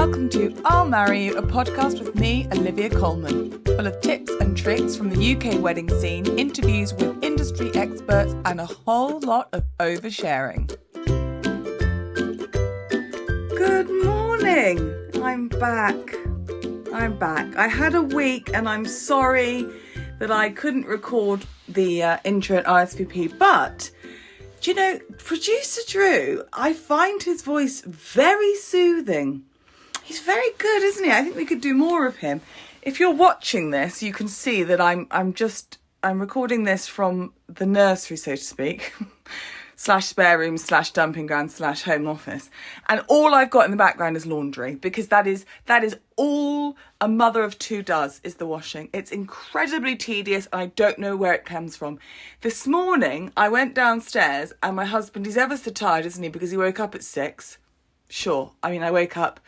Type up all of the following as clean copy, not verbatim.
welcome to I'll Marry You, a podcast with me, Olivia Coleman, full of tips and tricks from the UK wedding scene, interviews with industry experts, and a whole lot of oversharing. Good morning. I'm back. I had a week and I'm sorry that I couldn't record the intro at RSVP, but do you know, producer Drew, I find his voice very soothing. He's very good, isn't he? I think we could do more of him. If you're watching this, you can see that I'm recording this from the nursery, so to speak, / spare room / dumping ground / home office. And all I've got in the background is laundry, because that is all a mother of two does, is the washing. It's incredibly tedious and I don't know where it comes from. This morning I went downstairs and my husband, he's ever so tired, isn't he? Because he woke up at 6. Sure. I mean, I wake up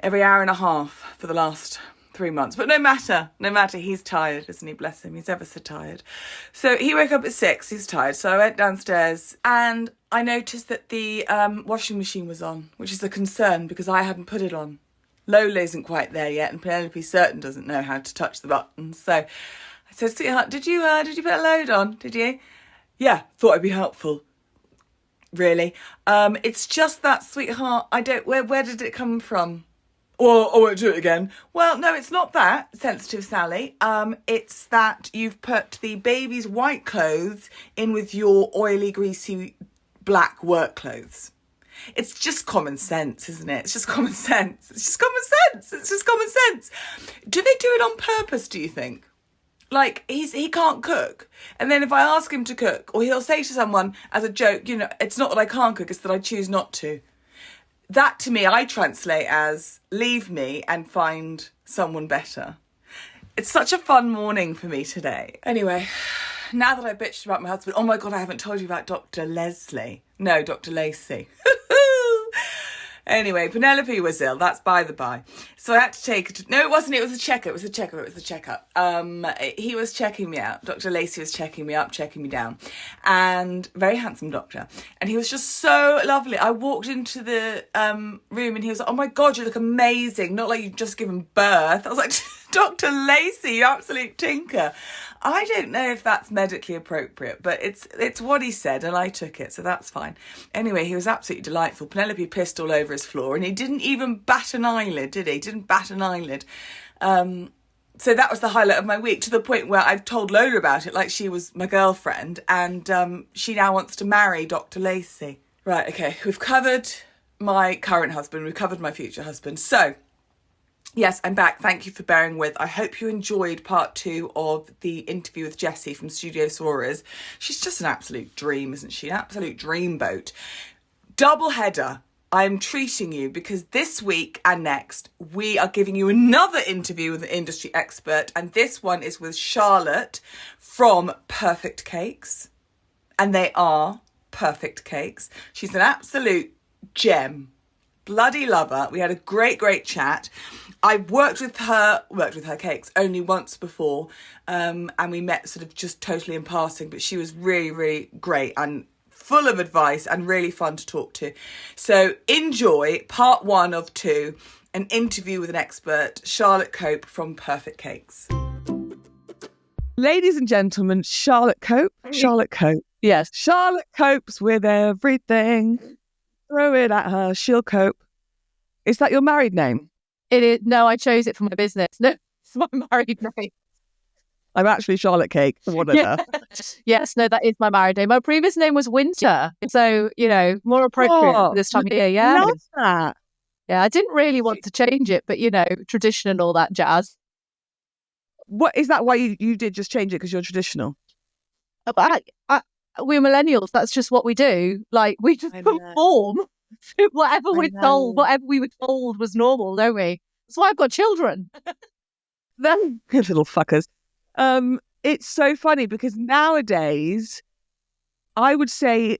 every hour and a half for the last 3 months, but no matter, he's tired, isn't he? Bless him, he's ever so tired. So he woke up at 6, he's tired. So I went downstairs and I noticed that the washing machine was on, which is a concern because I hadn't put it on. Lola isn't quite there yet, and Penelope certain doesn't know how to touch the buttons. So I said, sweetheart, did you put a load on? Did you? Yeah, thought it'd be helpful. Really? It's just that, sweetheart, where did it come from? Or I won't do it again. Well, no, it's not that, sensitive Sally. It's that you've put the baby's white clothes in with your oily, greasy, black work clothes. It's just common sense, isn't it? It's just common sense. It's just common sense. Do they do it on purpose, do you think? Like, he can't cook. And then if I ask him to cook, or he'll say to someone as a joke, you know, it's not that I can't cook, it's that I choose not to. That, to me, I translate as leave me and find someone better. It's such a fun morning for me today. Anyway, now that I bitched about my husband, oh my God, I haven't told you about Dr. Leslie. No, Dr. Lacey. Anyway, Penelope was ill. That's by the by. So I had to take her to... No, it wasn't. It was a checkup. He was checking me out. Dr. Lacey was checking me up, checking me down. And very handsome doctor. And he was just so lovely. I walked into the room and he was like, oh my God, you look amazing. Not like you've just given birth. I was like, Dr. Lacey, you absolute tinker. I don't know if that's medically appropriate, but it's what he said and I took it, so that's fine. Anyway, he was absolutely delightful. Penelope pissed all over his floor and he didn't even bat an eyelid, did he? Didn't bat an eyelid. So that was the highlight of my week, to the point where I've told Lola about it like she was my girlfriend, and she now wants to marry Dr. Lacey. Right, okay, we've covered my current husband, we've covered my future husband. So, yes, I'm back. Thank you for bearing with. I hope you enjoyed part 2 of the interview with Jessie from Studio Sora's. She's just an absolute dream, isn't she? An absolute dreamboat. Double header. I'm treating you because this week and next, we are giving you another interview with an industry expert. And this one is with Charlotte from Perfect Cakes. And they are perfect cakes. She's an absolute gem. Bloody love her. We had a great chat. I've worked with her cakes only once before, and we met sort of just totally in passing, but she was really great and full of advice and really fun to talk to. So enjoy part 1 of 2, an interview with an expert, Charlotte Cope from Perfect Cakes. Ladies and gentlemen, Charlotte Cope. Charlotte Cope. Yes, Charlotte copes with everything. Throw it at her, she'll cope. Is that your married name? It is. No, I chose it for my business. No, it's my married name. I'm actually Charlotte Cake. Yeah. Yes, no, that is my married name. My previous name was Winter. So, you know, more appropriate this time of year. Yeah. Love that. Yeah, I didn't really want to change it, but, you know, tradition and all that jazz. What is that? Why you did just change it because you're traditional? We're millennials. That's just what we do. Like, we just conform to whatever we're told. Whatever we were told was normal, don't we? That's why I've got children. Them little fuckers. It's so funny because nowadays, I would say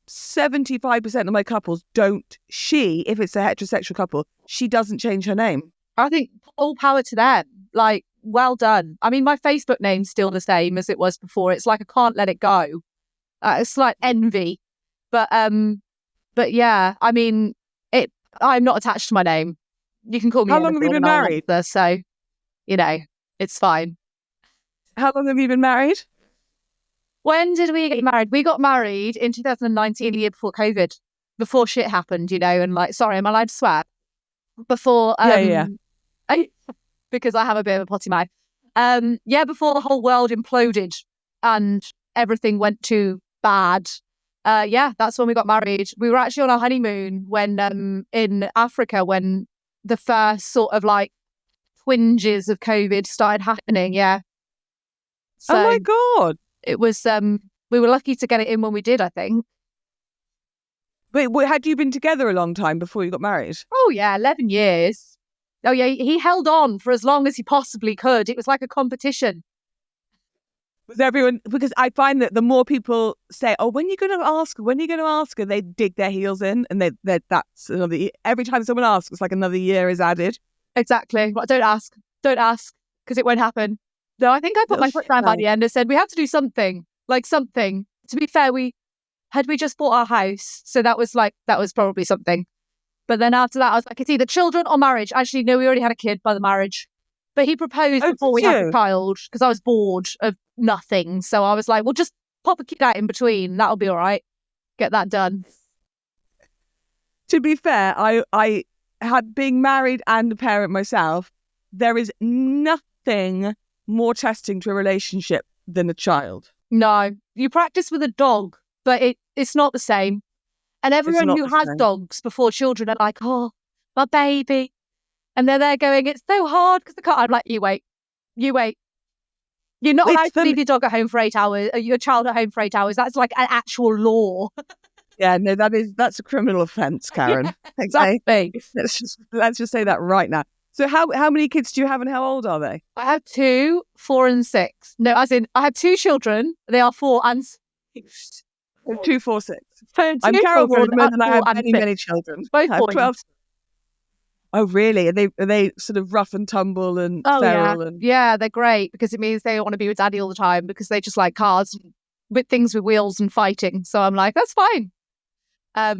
75% of my couples don't. If it's a heterosexual couple, she doesn't change her name. I think all power to them. Like, well done. I mean, my Facebook name's still the same as it was before. It's like I can't let it go. It's like envy, but yeah. I mean, I'm not attached to my name. You can call me How long have you anything been and I'll married? answer, so, it's fine. How long have you been married? When did we get married? We got married in 2019, the year before COVID, before shit happened, and like, sorry, am I allowed to swear? Before, Yeah. because I have a bit of a potty mouth. Before the whole world imploded and everything went too bad. That's when we got married. We were actually on our honeymoon when in Africa when the first sort of like twinges of COVID started happening. Yeah. So Oh my God. it was we were lucky to get it in when we did, I think. Wait, had you been together a long time before you got married? Oh yeah, 11 years. Oh yeah, he held on for as long as he possibly could. It was like a competition. Was everyone, because I find that the more people say, oh, when are you going to ask? When are you going to ask? And they dig their heels in and that's another, every time someone asks, it's like another year is added. Exactly. Well, don't ask, because it won't happen. No, I think I put my foot down by the end and said, we have to do something, like something. To be fair, we just bought our house. So that was probably something. But then after that, I was like, it's either children or marriage. Actually, no, we already had a kid by the marriage. But he proposed before we had the child because I was bored of nothing. So I was like, well, just pop a kid out in between. That'll be all right. Get that done. To be fair, I had being married and a parent myself. There is nothing more testing to a relationship than a child. No, you practice with a dog, but it's not the same. And everyone who has dogs before children are like, oh, my baby. And they're there going, it's so hard because I'm like, you wait. You're not allowed to leave your dog at home for 8 hours, your child at home for 8 hours. That's like an actual law. Yeah, no, that's a criminal offence, Karen. Yeah, exactly. Let's just say that right now. So how many kids do you have and how old are they? I have 2, 4 and 6. No, as in I have 2 children. They are 4 and 6. 2, 4, 6. I'm Carol Coleman and I have many children. Both I have 12. Oh, really? Are they sort of rough and tumble and feral? Yeah, they're great because it means they want to be with daddy all the time because they just like cars with things with wheels and fighting. So I'm like, that's fine.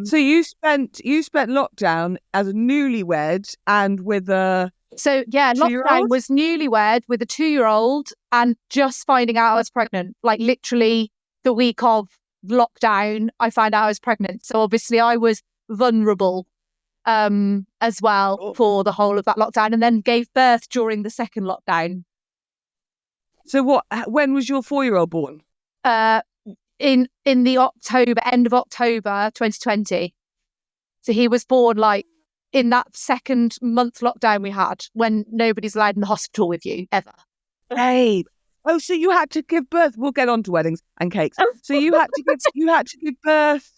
So you spent lockdown as a newlywed and with a lockdown was newlywed with a 2-year-old and just finding out I was pregnant. Like literally the week of lockdown, I found out I was pregnant. So obviously I was vulnerable as well for the whole of that lockdown, and then gave birth during the second lockdown. So when was your 4-year-old born? In the end of October 2020. So he was born like in that second month lockdown we had when nobody's allowed in the hospital with you ever. Babe. Oh, so you had to give birth. We'll get on to weddings and cakes. So you had to give birth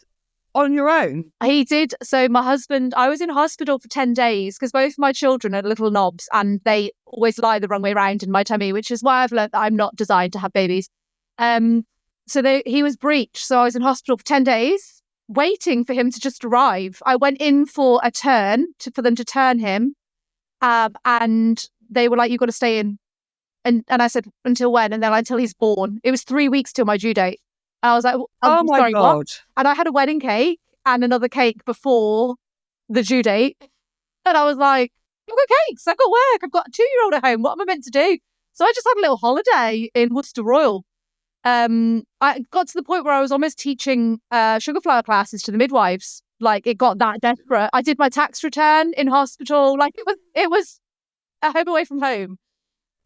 on your own? He did. So my husband, I was in hospital for 10 days because both my children are little knobs and they always lie the wrong way around in my tummy, which is why I've learned that I'm not designed to have babies. So he was breech. So I was in hospital for 10 days waiting for him to just arrive. I went in for a turn for them to turn him. And they were like, you've got to stay in. And I said, until when? And they're like, until he's born. It was 3 weeks till my due date. And I was like, oh my God. What? And I had a wedding cake and another cake before the due date. And I was like, I've got cakes, I've got work, I've got a 2-year-old at home. What am I meant to do? So I just had a little holiday in Worcester Royal. I got to the point where I was almost teaching sugar flower classes to the midwives. Like it got that desperate. I did my tax return in hospital. Like it was a home away from home.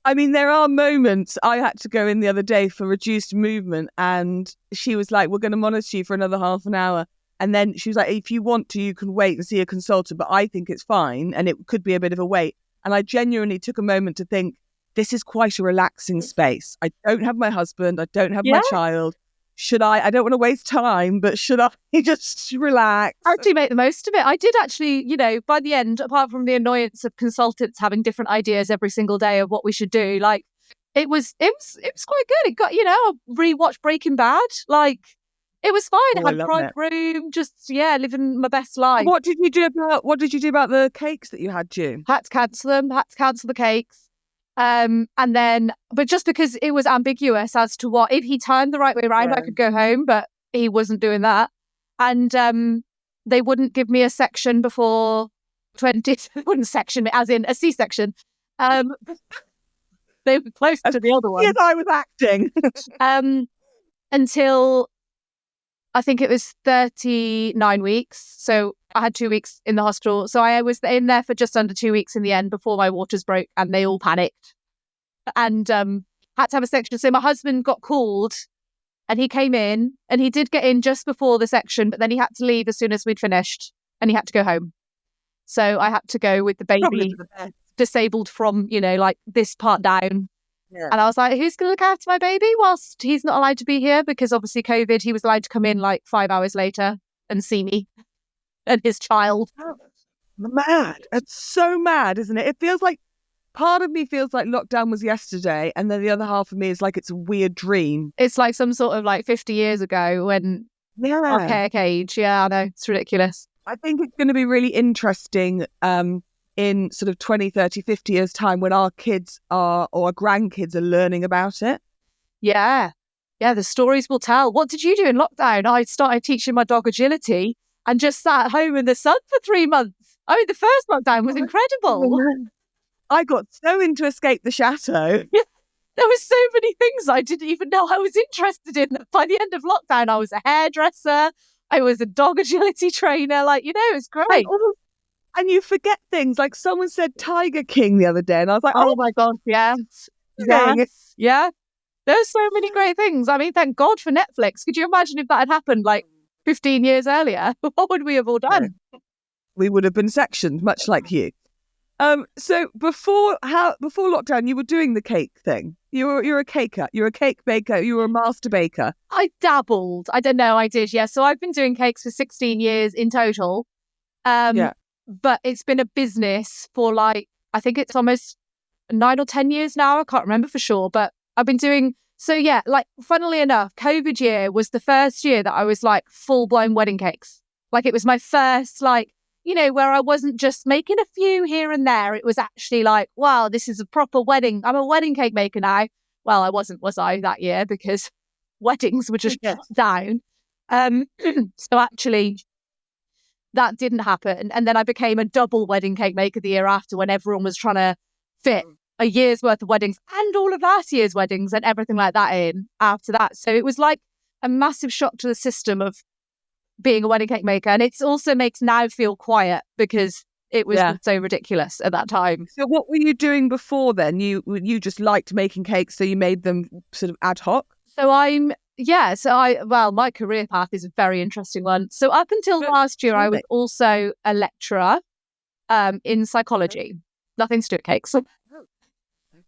I mean, there are moments. I had to go in the other day for reduced movement and she was like, we're going to monitor you for another half an hour. And then she was like, if you want to, you can wait and see a consultant, but I think it's fine. And it could be a bit of a wait. And I genuinely took a moment to think, this is quite a relaxing space. I don't have my husband. I don't have my child. Should I don't want to waste time, but should I just relax? Actually make the most of it. I did actually, by the end, apart from the annoyance of consultants having different ideas every single day of what we should do, like it was quite good. It got, I rewatched Breaking Bad. Like it was fine. I had a private room, just living my best life. What did you do about the cakes that you had due? Had to cancel them, had to cancel the cakes. And then, but just because it was ambiguous as to what, if he turned the right way around, I could go home, but he wasn't doing that. And they wouldn't give me a section before 20, wouldn't section me, as in a C-section. They were close to the other one. Yes, I was acting. Until I think it was 39 weeks. So I had 2 weeks in the hospital. So I was in there for just under 2 weeks in the end before my waters broke and they all panicked and had to have a section. So my husband got called and he came in and he did get in just before the section, but then he had to leave as soon as we'd finished and he had to go home. So I had to go with the baby disabled from, like this part down. Yeah. And I was like, who's going to look after my baby whilst he's not allowed to be here? Because obviously COVID, he was allowed to come in like 5 hours later and see me and his child. Mad. It's so mad, isn't it? It feels like, part of me feels like lockdown was yesterday, and then the other half of me is like it's a weird dream. It's like some sort of like 50 years ago when archaic age. Yeah, I know. It's ridiculous. I think it's going to be really interesting in sort of 20, 30, 50 years' time when our kids or our grandkids are learning about it. Yeah. Yeah, the stories will tell. What did you do in lockdown? I started teaching my dog agility and just sat at home in the sun for 3 months. I mean, the first lockdown was incredible. I got so into Escape the Chateau. Yeah, there were so many things I didn't even know I was interested in. By the end of lockdown, I was a hairdresser. I was a dog agility trainer. It was great. And you forget things. Like someone said Tiger King the other day, and I was like, oh my God, yeah. Yeah. There's so many great things. I mean, thank God for Netflix. Could you imagine if that had happened like 15 years earlier? What would we have all done? We would have been sectioned, much like you. So before lockdown, you were doing the cake thing. You're a caker. You're a cake baker. You were a master baker. I dabbled. I don't know. I did. Yeah. So I've been doing cakes for 16 years in total. But it's been a business for I think it's almost 9 or 10 years now. I can't remember for sure, but I've been doing. So yeah, funnily enough, COVID year was the first year that I was like full blown wedding cakes. Like it was my first where I wasn't just making a few here and there. It was actually like, wow, this is a proper wedding. I'm a wedding cake maker now. Well, I wasn't, was I, that year? Because weddings were just shut down. So actually, that didn't happen. And then I became a double wedding cake maker the year after when everyone was trying to fit a year's worth of weddings and all of last year's weddings and everything like that in after that. So it was like a massive shock to the system of being a wedding cake maker. And it also makes now feel quiet because it was so ridiculous at that time. So what were you doing before then? You just liked making cakes, so you made them sort of ad hoc? So my career path is a very interesting one. So up until last year, I was also a lecturer in psychology. Nothing to do with cakes.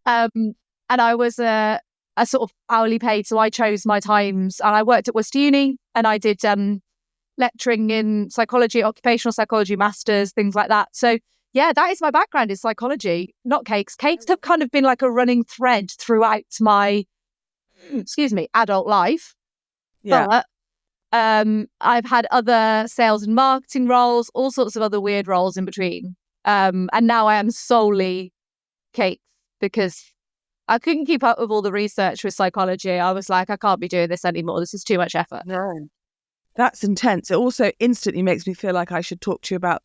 And I was a sort of hourly paid. So I chose my times and I worked at Worcester Uni and I did lecturing in psychology, occupational psychology, masters, things like that. So yeah, that is my background, is psychology, not cakes. Cakes have kind of been like a running thread throughout my adult life. Yeah. But I've had other sales and marketing roles, all sorts of other weird roles in between. And now I am solely cakes because I couldn't keep up with all the research with psychology. I was like, I can't be doing this anymore. This is too much effort. No. That's intense. It also instantly makes me feel like I should talk to you about,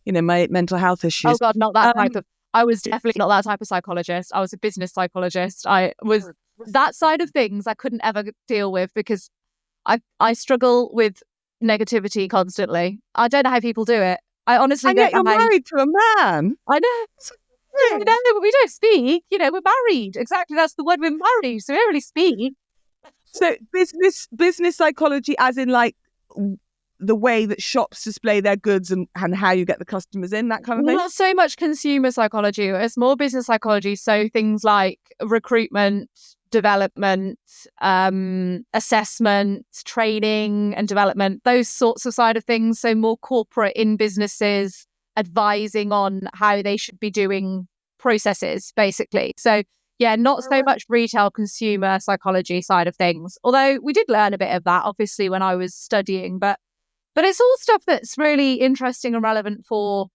my mental health issues. Oh God, not that type of. I was definitely not that type of psychologist. I was a business psychologist. I was that side of things I couldn't ever deal with because I struggle with negativity constantly. I don't know how people do it. I honestly don't know. You're married to a man. I know. I know, but we don't speak. We're married. Exactly, that's the word. We're married, so we don't really speak. So business psychology, as in like the way that shops display their goods and how you get the customers in, that kind of thing? Not so much consumer psychology. It's more business psychology. So things like recruitment, development, assessment, training and development, those sorts of side of things. So more corporate in businesses, advising on how they should be doing processes, basically. So yeah, not so much retail consumer psychology side of things. Although we did learn a bit of that, obviously, when I was studying. But it's all stuff that's really interesting and relevant for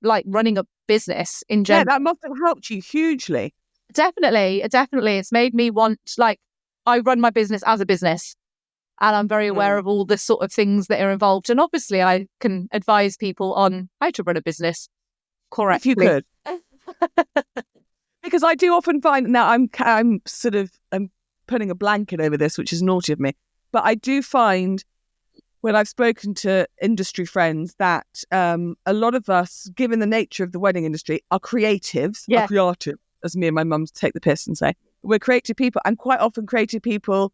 running a business in general. Yeah, that must have helped you hugely. Definitely. It's made me want, I run my business as a business and I'm very aware of all the sort of things that are involved. And obviously I can advise people on how to run a business correctly. If you could. Because I do often find, now I'm putting a blanket over this, which is naughty of me, but I do find when I've spoken to industry friends that a lot of us, given the nature of the wedding industry, are creatives, are creative, as me and my mum take the piss and say. We're creative people, and quite often creative people,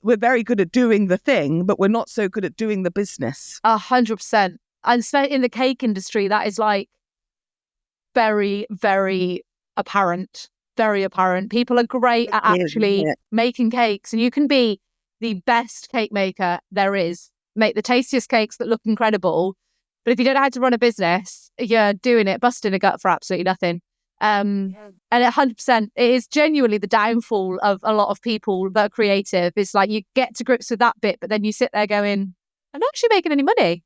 we're very good at doing the thing, but we're not so good at doing the business. 100%. And so in the cake industry, that is like very, very apparent. Very apparent. People are great at actually making cakes, and you can be the best cake maker there is. Make the tastiest cakes that look incredible. But if you don't know how to run a business, you're doing it, busting a gut for absolutely nothing. And 100%, it is genuinely the downfall of a lot of people that are creative. It's like you get to grips with that bit, but then you sit there going, I'm not actually making any money.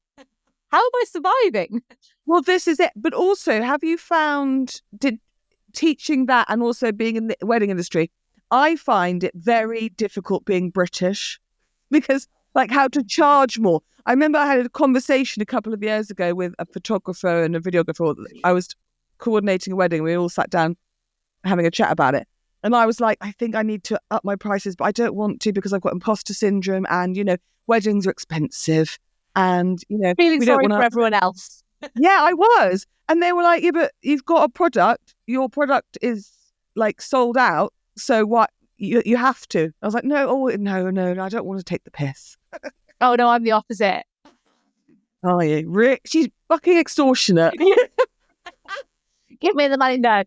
How am I surviving? Well, this is it. But also, have you found, teaching that and also being in the wedding industry, I find it very difficult being British, because like how to charge more. I remember I had a conversation a couple of years ago with a photographer and a videographer. I was coordinating a wedding. We all sat down having a chat about it. And I was like, I think I need to up my prices, but I don't want to because I've got imposter syndrome and, weddings are expensive. And, feeling sorry for everyone else. Yeah, I was. And they were like, yeah, but you've got a product. Your product is like sold out. So what? You have to. I was like, no, I don't want to take the piss. Oh, no, I'm the opposite. Are you? She's fucking extortionate. Give me the money. No,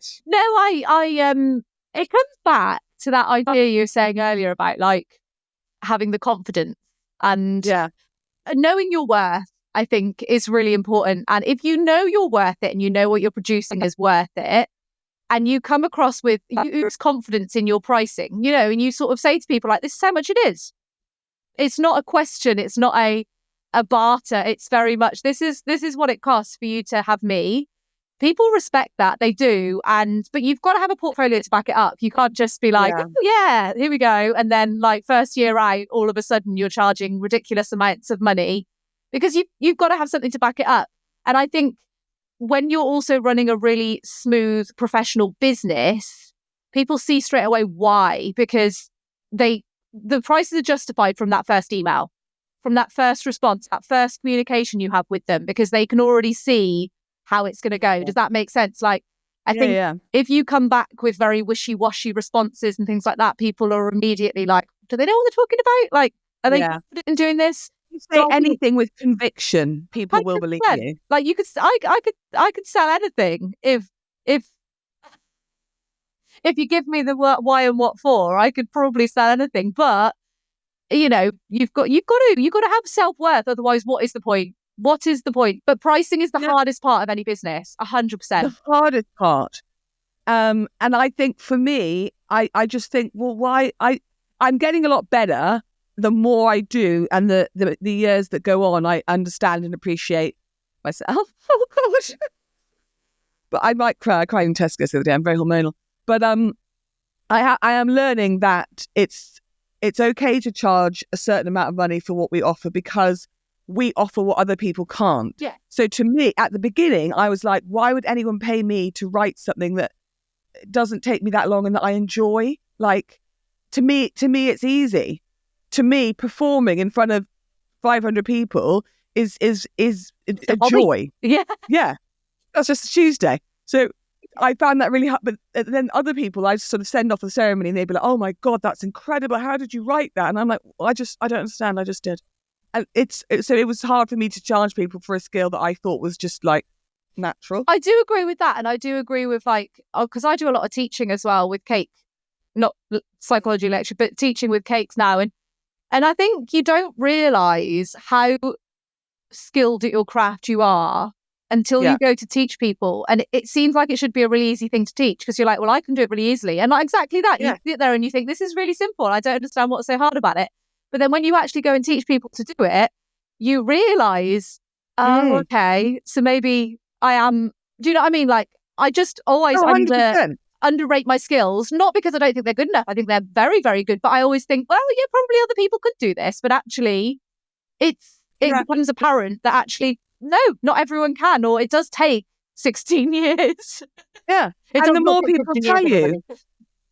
it comes back to that idea you were saying earlier about like having the confidence and knowing your worth, I think is really important. And if you know you're worth it and you know what you're producing is worth it, and you come across with confidence in your pricing, and you sort of say to people like, this is how much it is. It's not a question. It's not a barter. It's very much, this is what it costs for you to have me. People respect that. They do. But you've got to have a portfolio to back it up. You can't just be like, here we go. And then like first year out, all of a sudden you're charging ridiculous amounts of money because you've got to have something to back it up. And I think when you're also running a really smooth professional business, people see straight away why, because the prices are justified from that first email, from that first response, that first communication you have with them, because they can already see how it's going to go. Does that make sense? Like, I think if you come back with very wishy-washy responses and things like that, people are immediately like, do they know what they're talking about? Like, are they confident in doing this? You say anything with conviction, people 100%. Will believe you. Like I could sell anything if you give me the why and what for, I could probably sell anything. But you've got to have self-worth. Otherwise, what is the point? What is the point? But pricing is the hardest part of any business, 100%. The hardest part. And I think for me, I just think, well, why I'm getting a lot better the more I do, and the years that go on, I understand and appreciate myself. Oh gosh. But I might cry. I cried in Tesco the other day. I'm very hormonal. But I am learning that it's okay to charge a certain amount of money for what we offer because we offer what other people can't. Yeah. So to me, at the beginning, I was like, why would anyone pay me to write something that doesn't take me that long and that I enjoy? Like, to me, it's easy. To me, performing in front of 500 people is a joy. Yeah. Yeah. That's just a Tuesday. So I found that really hard. But then other people, I just sort of send off the ceremony and they'd be like, oh my God, that's incredible. How did you write that? And I'm like, well, I don't understand. I just did. And so it was hard for me to challenge people for a skill that I thought was just like natural. I do agree with that. And I do agree with because I do a lot of teaching as well with cake, not psychology lecture, but teaching with cakes now. And I think you don't realise how skilled at your craft you are until you go to teach people. And it seems like it should be a really easy thing to teach because you're like, well, I can do it really easily. And not exactly that. You sit there and you think, this is really simple. I don't understand what's so hard about it. But then when you actually go and teach people to do it, you realise, okay, so maybe I am, do you know what I mean? Like, I just always underrate my skills, not because I don't think they're good enough. I think they're very, very good. But I always think, well, yeah, probably other people could do this. But actually, it becomes apparent that actually, no, not everyone can, or it does take 16 years. Yeah. It And the doesn't more look like people 15 tell years you, already.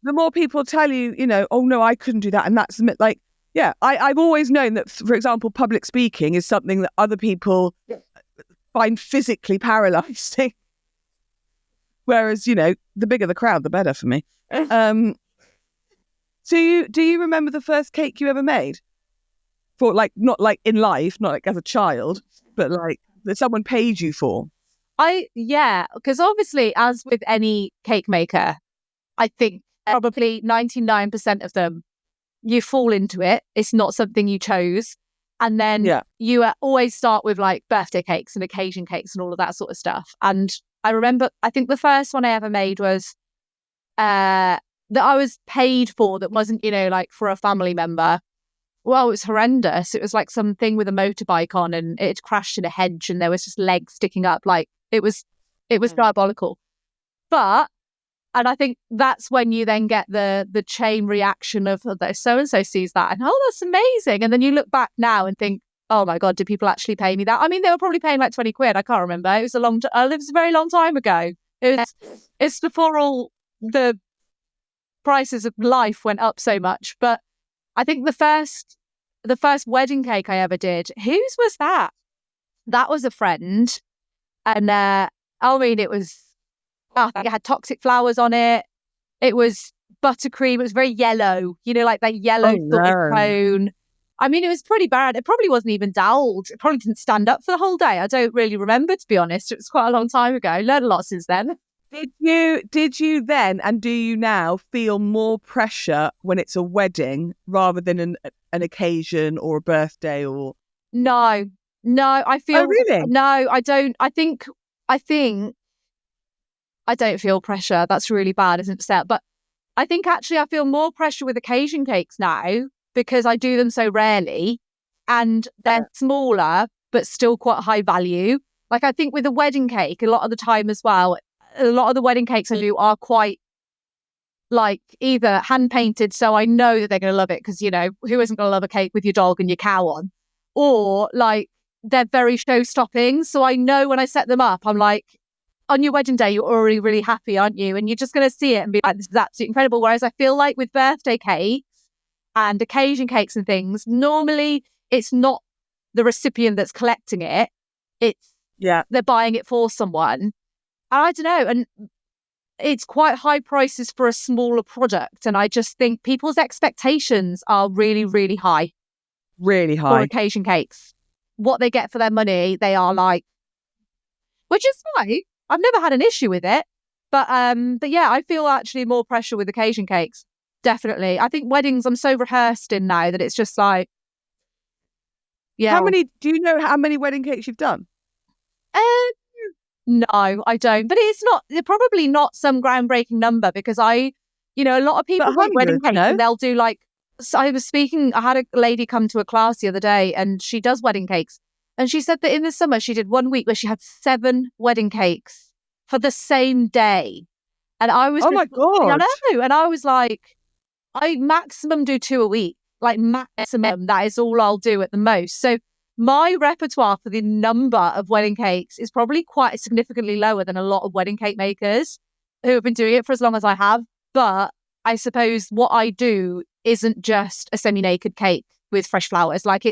the more people tell you, oh no, I couldn't do that. And that's like, yeah, I've always known that, for example, public speaking is something that other people find physically paralyzing. Whereas, the bigger the crowd, the better for me. So do you remember the first cake you ever made? For like, not like in life, not like as a child, but like that someone paid you for? Because obviously, as with any cake maker, I think probably 99% of them, you fall into it. It's not something you chose. And then you always start with like birthday cakes and occasion cakes and all of that sort of stuff. And I remember, I think the first one I ever made was that I was paid for, that wasn't, like for a family member. Well, it was horrendous. It was like something with a motorbike on, and it had crashed in a hedge, and there was just legs sticking up. Like it was diabolical. And I think that's when you then get the chain reaction of so and so sees that and that's amazing. And then you look back now and think, oh my God, did people actually pay me that? I mean, they were probably paying like 20 quid. I can't remember. It was it was a very long time ago. It's before all the prices of life went up so much. But I think the first wedding cake I ever did, whose was that? That was a friend. And it was, it had toxic flowers on it. It was buttercream. It was very yellow, like that yellow sort of tone. I mean, it was pretty bad. It probably wasn't even doweled. It probably didn't stand up for the whole day. I don't really remember, to be honest. It was quite a long time ago. I learned a lot since then. Did you then, and do you now, feel more pressure when it's a wedding rather than an occasion or a birthday or? No, I feel. Oh, really? No, I don't. I think I don't feel pressure. That's really bad, isn't it? But I think actually I feel more pressure with occasion cakes now because I do them so rarely and they're smaller, but still quite high value. Like I think with a wedding cake, a lot of the time as well, a lot of the wedding cakes I do are quite like either hand painted. So I know that they're going to love it because, who isn't going to love a cake with your dog and your cow on? Or like they're very show stopping. So I know when I set them up, I'm like, on your wedding day, you're already really happy, aren't you? And you're just going to see it and be like, this is absolutely incredible. Whereas I feel like with birthday cakes and occasion cakes and things, normally it's not the recipient that's collecting it. It's they're buying it for someone. And I don't know. And it's quite high prices for a smaller product. And I just think people's expectations are really, really high. Really high. For occasion cakes. What they get for their money, they are like, which is fine. I've never had an issue with it. But yeah, I feel actually more pressure with occasion cakes. Definitely. I think weddings, I'm so rehearsed in now that it's just like, yeah. Do you know how many wedding cakes you've done? No, I don't. But they're probably not some groundbreaking number because a lot of people make wedding cakes and they'll do like, so I had a lady come to a class the other day and she does wedding cakes. And she said that in the summer she did 1 week where she had 7 wedding cakes for the same day. And I was, oh my God. I know. And I was like, I maximum do 2 a week, like maximum. That is all I'll do at the most. So my repertoire for the number of wedding cakes is probably quite significantly lower than a lot of wedding cake makers who have been doing it for as long as I have. But I suppose what I do isn't just a semi-naked cake with fresh flowers. Like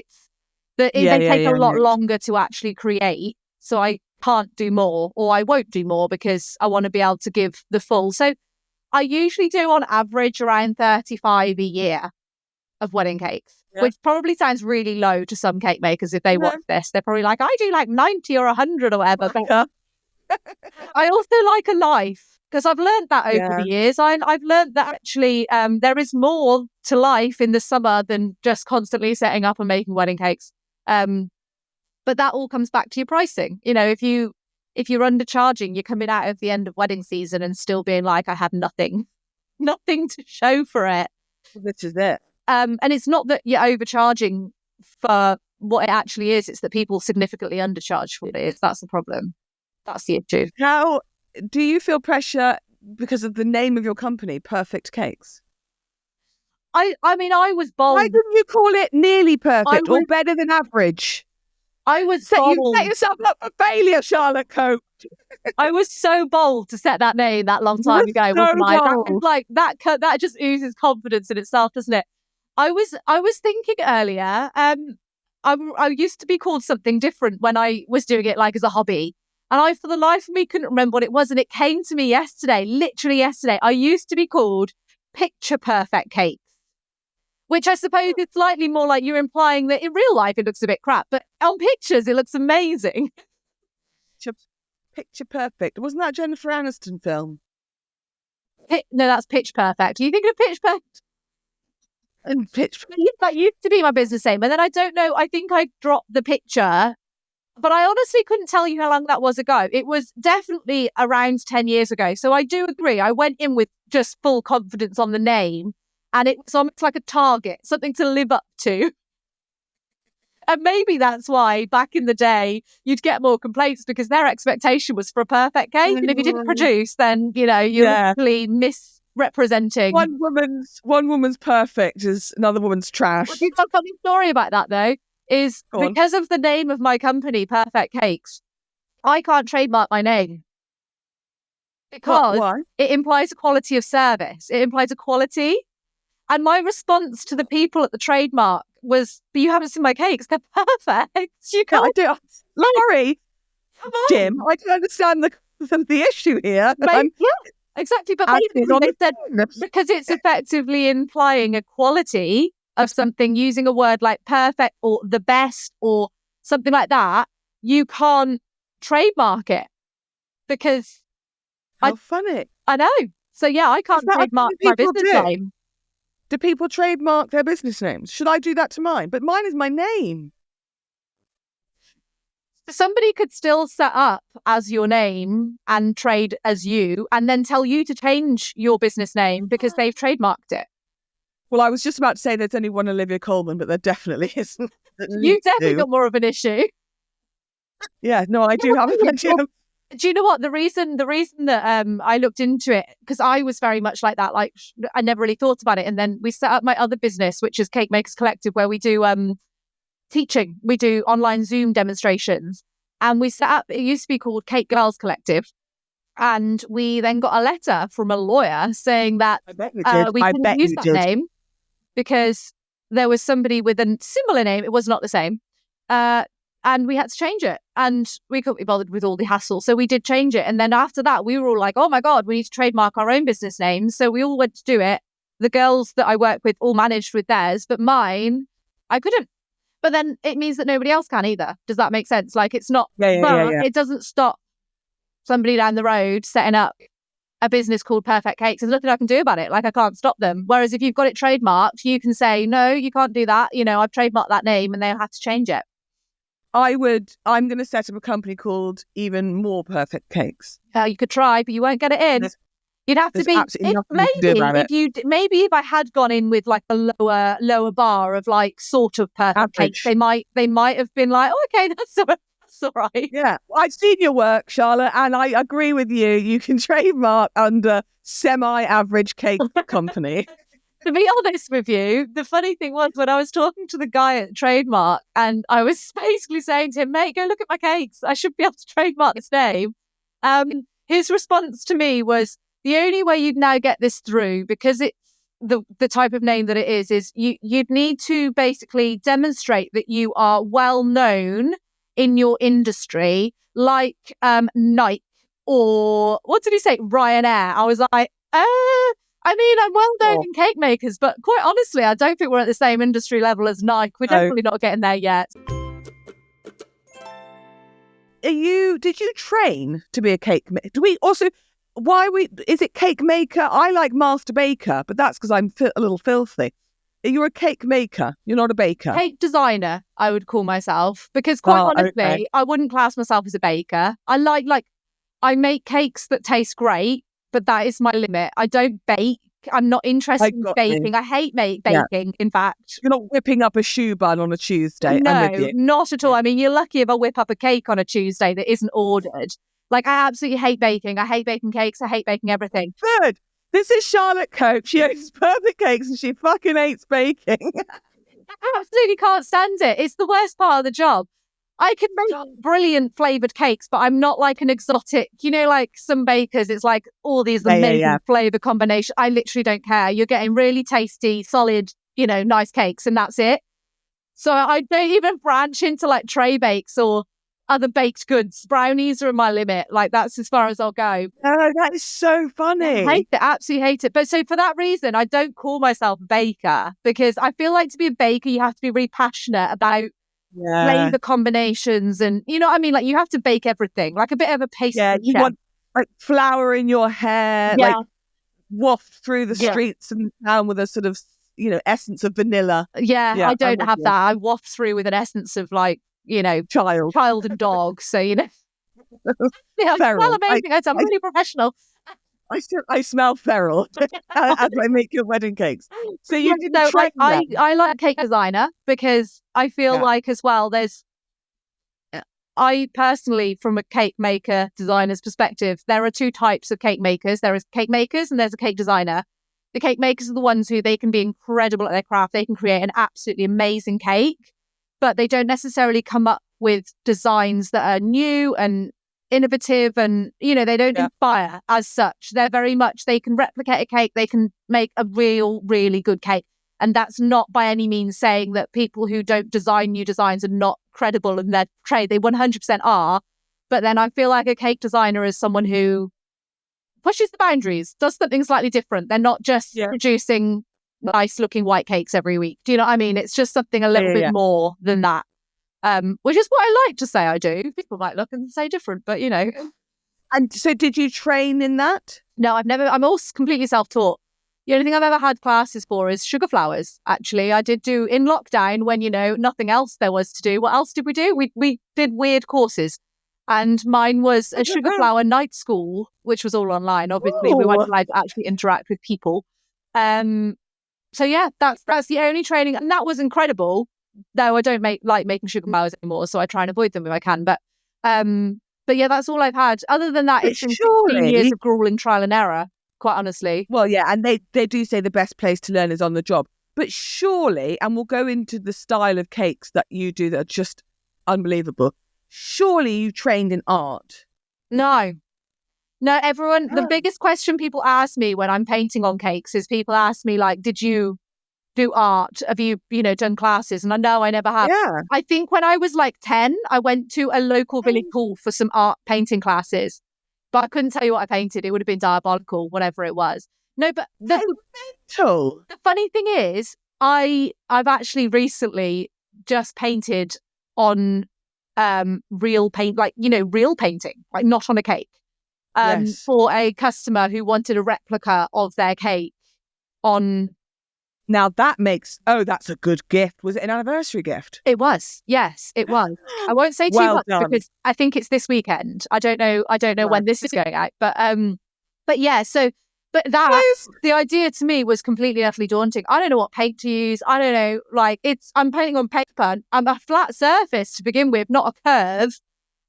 they take a lot longer to actually create. So I can't do more, or I won't do more because I want to be able to give the full. So I usually do on average around 35 a year of wedding cakes. Which probably sounds really low to some cake makers if they watch this. They're probably like, I do like 90 or 100 or whatever. But I also like a life because I've learned that over the years. I've learned that actually there is more to life in the summer than just constantly setting up and making wedding cakes. But that all comes back to your pricing. If you're undercharging, you're coming out of the end of wedding season and still being like, I have nothing to show for it. This is it. And it's not that you're overcharging for what it actually is. It's that people significantly undercharge for it. That's the problem. That's the issue. How do you feel pressure because of the name of your company, Perfect Cakes? I mean, I was bold. Why didn't you call it nearly perfect or better than average? I was Set bold. yourself up for failure, Charlotte Cope. I was so bold to set that name that long time ago, wasn't I? That is like that just oozes confidence in itself, doesn't it? I was thinking earlier. I used to be called something different when I was doing it like as a hobby, and I, for the life of me, couldn't remember what it was. And it came to me yesterday, literally yesterday. I used to be called Picture Perfect Cakes, which I suppose is slightly more like you're implying that in real life it looks a bit crap, but on pictures it looks amazing. Picture Perfect. Wasn't that a Jennifer Aniston film? No, that's Pitch Perfect. Are you thinking of Pitch Perfect? And Pitch That used to be my business name. And then I don't know, I think I dropped the picture, but I honestly couldn't tell you how long that was ago. It was definitely around 10 years ago. So I do agree. I went in with just full confidence on the name, and it was almost like a target, something to live up to. And maybe that's why back in the day you'd get more complaints, because their expectation was for a perfect cake. And if you didn't produce, then, you're actually misrepresenting. One woman's perfect is another woman's trash. Well, you got a funny story about that, though, is because of the name of my company, Perfect Cakes, I can't trademark my name. Because Why? it implies a quality of service. It implies a quality. And my response to the people at the trademark was, but you haven't seen my cakes. They're perfect. You can't. I do. Sorry, Jim. I can understand the issue here. Yeah, exactly. But basically they said, because it's effectively implying a quality of something, using a word like perfect or the best or something like that, you can't trademark it. Because How funny. I know. So yeah, I can't trademark my business name. Do people trademark their business names? Should I do that to mine? But mine is my name. Somebody could still set up as your name and trade as you, and then tell you to change your business name because they've trademarked it. Well, I was just about to say there's only one Olivia Coleman, but there definitely isn't. You definitely got more of an issue. Yeah, no, I do have an issue. Do you know what? The reason that I looked into it, because I was very much like that. Like, I never really thought about it. And then we set up my other business, which is Cake Makers Collective, where we do teaching. We do online Zoom demonstrations. And we set up, it used to be called Cake Girls Collective. And we then got a letter from a lawyer saying that we couldn't use that name because there was somebody with a similar name. It was not the same. And we had to change it. And we couldn't be bothered with all the hassle. So we did change it. And then after that, we were all like, oh my God, we need to trademark our own business names. So we all went to do it. The girls that I work with all managed with theirs, but mine, I couldn't. But then it means that nobody else can either. Does that make sense? Like, it's not, it doesn't stop somebody down the road setting up a business called Perfect Cakes. There's nothing I can do about it. Like, I can't stop them. Whereas if you've got it trademarked, you can say, no, you can't do that. I've trademarked that name, and they'll have to change it. I'm going to set up a company called Even More Perfect Cakes. You could try, but you won't get it in. You'd have to be, maybe if I had gone in with like a lower bar of like sort of perfect cakes, they might have been like, oh, okay, that's all right. Yeah, I've seen your work, Charlotte, and I agree with you. You can trademark under semi-average cake company. To be honest with you, the funny thing was when I was talking to the guy at Trademark, and I was basically saying to him, mate, go look at my cakes. I should be able to trademark this name. His response to me was, the only way you'd now get this through, because it's the type of name that it is you'd need to basically demonstrate that you are well known in your industry, like Nike or, what did he say, Ryanair. I was like, I mean, I'm well known in cake makers, but quite honestly, I don't think we're at the same industry level as Nike. We're definitely not getting there yet. Did you train to be a cake maker? Is it cake maker? I like master baker, but that's because I'm a little filthy. You're a cake maker. You're not a baker. Cake designer, I would call myself, because quite honestly, I wouldn't class myself as a baker. I make cakes that taste great, but that is my limit. I don't bake. I'm not interested in baking. I hate baking, in fact. You're not whipping up a shoe bun on a Tuesday. No, I'm with you. Not at all. I mean, you're lucky if I whip up a cake on a Tuesday that isn't ordered. Like, I absolutely hate baking. I hate baking cakes. I hate baking everything. Good. This is Charlotte Cope. She owns perfect cakes and she fucking hates baking. I absolutely can't stand it. It's the worst part of the job. I can make brilliant flavoured cakes, but I'm not like an exotic, like some bakers, it's like all these amazing flavour combinations. I literally don't care. You're getting really tasty, solid, nice cakes, and that's it. So I don't even branch into like tray bakes or other baked goods. Brownies are my limit. Like that's as far as I'll go. Oh, that is so funny. I hate it, absolutely hate it. But so for that reason, I don't call myself a baker, because I feel like to be a baker, you have to be really passionate about flavor combinations, and you know what I mean? Like you have to bake everything, like a bit of a pastry you chef. want like flour in your hair, like waft through the streets and town with a sort of, essence of vanilla. I don't have that. I waft through with an essence of like, child and dog. So, feral. Amazing. I'm really professional. I smell feral as I make your wedding cakes. So you didn't train that. I like a cake designer, because I feel like as well, I personally, from a cake maker designer's perspective, there are two types of cake makers. There is cake makers and there's a cake designer. The cake makers are the ones who they can be incredible at their craft. They can create an absolutely amazing cake, but they don't necessarily come up with designs that are new and innovative, and they don't inspire as such. They're very much, they can replicate a cake, they can make a really good cake, and that's not by any means saying that people who don't design new designs are not credible in their trade. They 100% are, but then I feel like a cake designer is someone who pushes the boundaries, does something slightly different. They're not just producing nice looking white cakes every week. Do you know what I mean? It's just something a little bit more than that. Which is what I like to say I do. People might look and say different, but And so did you train in that? No, I'm all completely self-taught. The only thing I've ever had classes for is sugar flowers. Actually, I did do in lockdown when, nothing else there was to do. What else did we do? We did weird courses. And mine was a sugar flower night school, which was all online. Obviously, we weren't allowed to actually interact with people. So yeah, that's the only training, and that was incredible. Though I don't like making sugar flowers anymore, so I try and avoid them if I can. But yeah, that's all I've had. Other than that, it's been 16 years of grueling trial and error, quite honestly. Well, yeah, and they do say the best place to learn is on the job. But surely, and we'll go into the style of cakes that you do that are just unbelievable. Surely you trained in art. No, everyone, the biggest question people ask me when I'm painting on cakes is people ask me like, did you do art? Have you, done classes? And I know I never have. Yeah. I think when I was like 10, I went to a local village hall for some art painting classes, but I couldn't tell you what I painted. It would have been diabolical, whatever it was. No, but the funny thing is, I've actually recently just painted on real paint, like, real painting, like not on a cake, for a customer who wanted a replica of their cake on. Now that makes, that's a good gift. Was it an anniversary gift? It was. Yes, it was. I won't say too much because I think it's this weekend. I don't know when this is going out, but yeah, so, but the idea to me was completely utterly daunting. I don't know what paint to use. I don't know, like I'm painting on paper. I'm a flat surface to begin with, not a curve.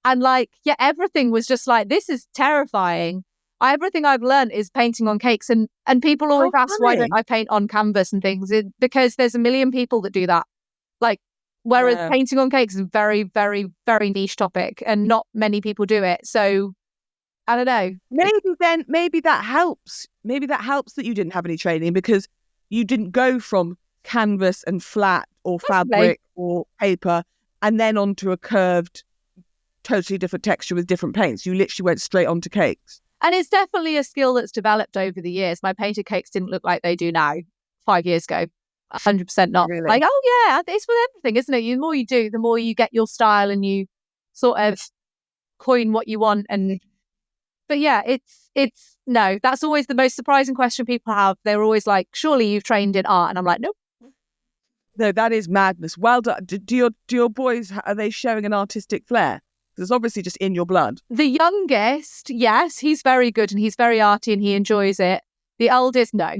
And everything was just like, this is terrifying. Everything I've learned is painting on cakes, and people always ask why don't I paint on canvas and things, because there's a million people that do that. Whereas painting on cakes is a very, very, very niche topic and not many people do it. So I don't know. Maybe that helps. Maybe that helps that you didn't have any training, because you didn't go from canvas and flat or fabric or paper and then onto a curved, totally different texture with different paints. You literally went straight onto cakes. And it's definitely a skill that's developed over the years. My painted cakes didn't look like they do now 5 years ago. 100% not. Really? Like, oh yeah, it's with everything, isn't it? The more you do, the more you get your style and you sort of coin what you want. But yeah, it's no, that's always the most surprising question people have. They're always like, surely you've trained in art. And I'm like, nope. No, that is madness. Well done. Do your boys, are they showing an artistic flair? Because it's obviously just in your blood. The youngest, yes, he's very good and he's very arty and he enjoys it. The eldest, no,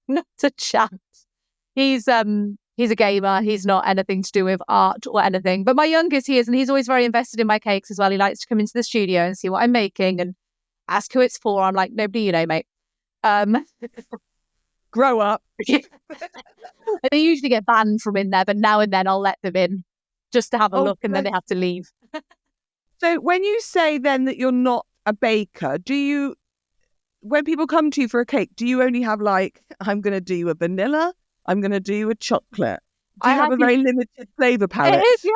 not a chance. He's a gamer. He's not anything to do with art or anything. But my youngest, he is, and he's always very invested in my cakes as well. He likes to come into the studio and see what I'm making and ask who it's for. I'm like, nobody you know, mate. Grow up. They usually get banned from in there, but now and then I'll let them in. just to have a Oh, look, and then they have to leave. So when you say then that you're not a baker, when people come to you for a cake, do you only have like, I'm going to do you a vanilla, I'm going to do you a chocolate? Do you have a very limited flavour palette? It is, yeah.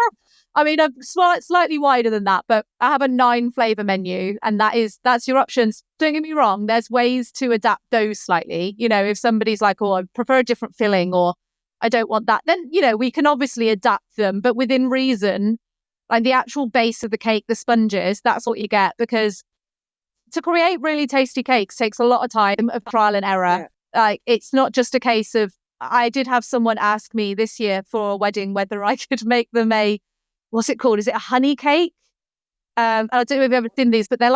I mean, I'm slightly wider than that, but I have a 9 flavour menu, and that's your options. Don't get me wrong, there's ways to adapt those slightly. You know, if somebody's like, oh, I prefer a different filling, or I don't want that, then, you know, we can obviously adapt them, but within reason. Like the actual base of the cake, the sponges, that's what you get, because to create really tasty cakes takes a lot of time of trial and error. Yeah. Like, it's not just a case of, I did have someone ask me this year for a wedding whether I could make them what's it called? Is it a honey cake? I don't know if you've ever seen these, but they're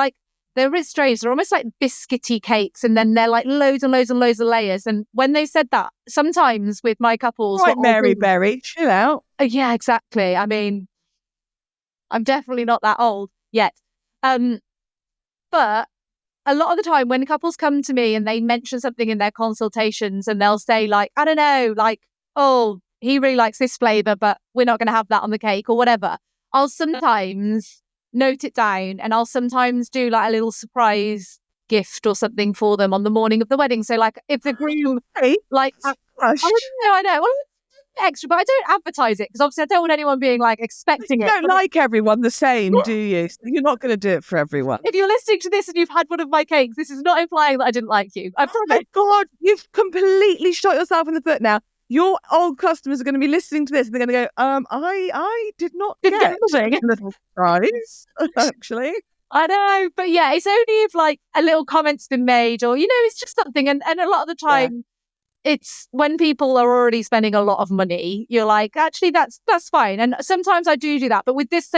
a bit strange. They're almost like biscuity cakes, and then they're like loads and loads and loads of layers. And when they said that, sometimes with my couples... Right, Mary Berry, chill out. Yeah, exactly. I mean, I'm definitely not that old yet. But a lot of the time when couples come to me and they mention something in their consultations, and they'll say like, I don't know, like, oh, he really likes this flavour, but we're not going to have that on the cake or whatever. I'll sometimes note it down, and I'll sometimes do like a little surprise gift or something for them on the morning of the wedding. So like if the groom, like, I know. Well, extra, but I don't advertise it because obviously I don't want anyone being like expecting it. You don't like everyone the same, do you? So you're not going to do it for everyone. If you're listening to this and you've had one of my cakes, this is not implying that I didn't like you. I promise. Oh my God, you've completely shot yourself in the foot now. Your old customers are going to be listening to this and they're going to go, I did not get a little surprise, actually. I know, but yeah, it's only if like a little comment's been made, or, you know, it's just something. And a lot of the time, it's when people are already spending a lot of money, you're like, actually, that's fine. And sometimes I do that. But with this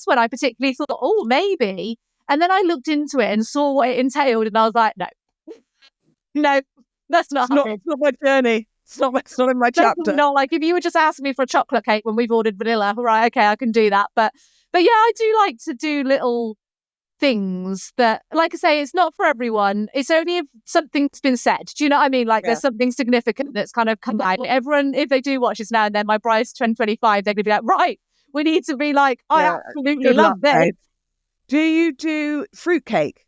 one, I particularly thought, oh, maybe. And then I looked into it and saw what it entailed, and I was like, no, that's not. It's not my journey. It's not in my chapter. No, like if you were just asking me for a chocolate cake when we've ordered vanilla, right? Okay, I can do that. But yeah, I do like to do little things that, like I say, it's not for everyone. It's only if something's been said. Do you know what I mean? Like there's something significant that's kind of come out. Everyone, if they do watch this now and then, my bride's 2025, they're going to be like, right, we need to be like, I absolutely love this. Do you do fruitcake?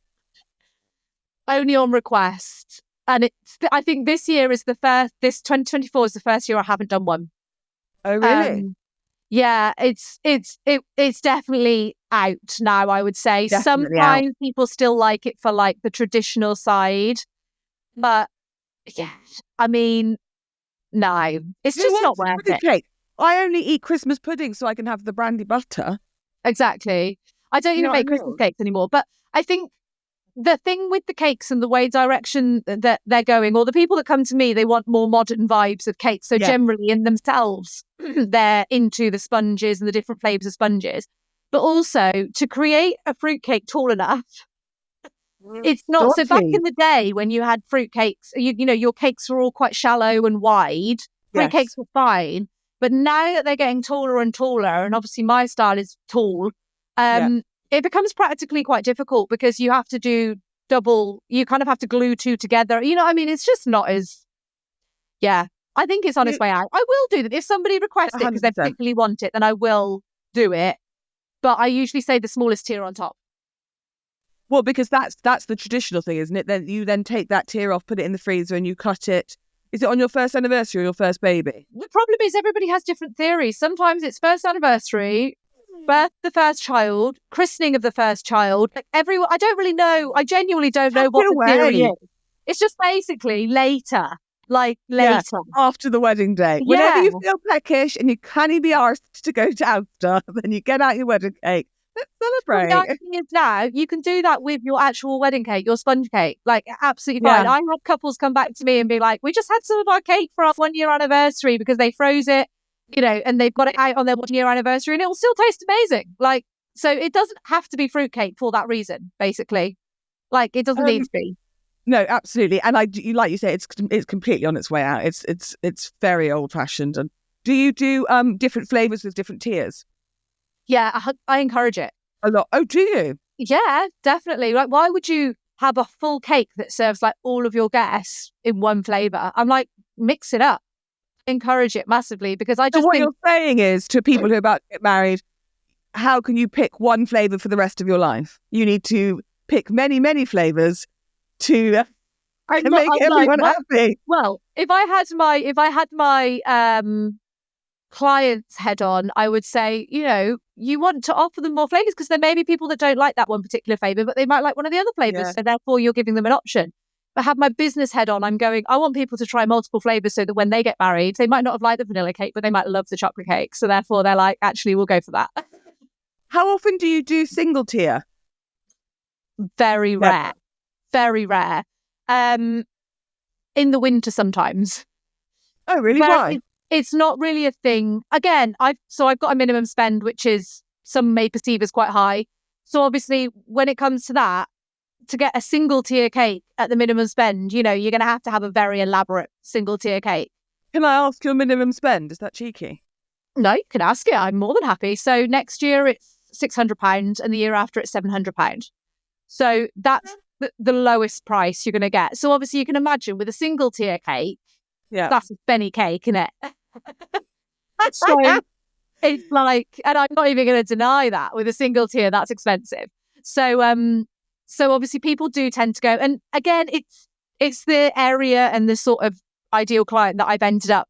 Only on request. And I think this 2024 is the first year I haven't done one. Oh, really? Yeah, it's definitely out now, I would say. Definitely sometimes out. People still like it for like the traditional side. But yeah, I mean, no, it's just not worth it. Cake? I only eat Christmas pudding so I can have the brandy butter. Exactly. I don't even make Christmas cakes anymore. But I think the thing with the cakes and the way direction that they're going, or the people that come to me, they want more modern vibes of cakes. So generally in themselves, they're into the sponges and the different flavours of sponges. But also to create a fruitcake tall enough, it's not. So back in the day when you had fruitcakes, you know, your cakes were all quite shallow and wide. Fruitcakes were fine. But now that they're getting taller and taller, and obviously my style is tall, it becomes practically quite difficult because you have to do double, you kind of have to glue two together. You know what I mean? It's just not as, I think it's on its way out. I will do that. If somebody requests it because they particularly want it, then I will do it. But I usually say the smallest tier on top. Well, because that's the traditional thing, isn't it? Then you take that tier off, put it in the freezer, and you cut it. Is it on your first anniversary or your first baby? The problem is everybody has different theories. Sometimes it's first anniversary, birth of the first child, christening of the first child. Like everyone, I don't really know. I genuinely don't know what the theory is. It's just basically later. After the wedding day. Whenever you feel peckish and you can't be arsed to go to Asda, then you get out your wedding cake. Let's celebrate. The thing is now, you can do that with your actual wedding cake, your sponge cake. Like, absolutely fine. I had couples come back to me and be like, we just had some of our cake for our 1 year anniversary because they froze it, you know, and they've got it out on their 1 year anniversary and it will still taste amazing. Like, so it doesn't have to be fruitcake for that reason, basically. Like, it doesn't need to be. No, absolutely. And like you say, it's completely on its way out. It's very old fashioned. And do you do different flavors with different tiers? Yeah, I encourage it. A lot. Oh, do you? Yeah, definitely. Like, why would you have a full cake that serves like all of your guests in one flavor? I'm like, mix it up. encourage it massively because I So just what think you're saying is to people who are about to get married, how can you pick one flavour for the rest of your life? You need to pick many, many flavours to make everyone happy. well, if I had my clients head on, I would say, you want to offer them more flavors because there may be people that don't like that one particular flavor, but they might like one of the other flavors. Yeah. So therefore you're giving them an option. But have my business head on, I'm going, I want people to try multiple flavors so that when they get married, they might not have liked the vanilla cake, but they might love the chocolate cake. So therefore they're like, actually, we'll go for that. How often do you do single tier? Very rare. Very rare. In the winter sometimes. Oh, really? Why? It's not really a thing. Again, I've got a minimum spend, which is some may perceive as quite high. So obviously, when it comes to that, to get a single tier cake at the minimum spend, you're going to have a very elaborate single tier cake. Can I ask your minimum spend? Is that cheeky? No, you can ask it. I'm more than happy. So next year it's £600 and the year after it's £700. So that's the lowest price you're going to get. So obviously you can imagine with a single tier cake, that's a penny cake, isn't it? So it's like, and I'm not even going to deny that with a single tier, that's expensive. So obviously people do tend to go, and again, it's the area and the sort of ideal client that I've ended up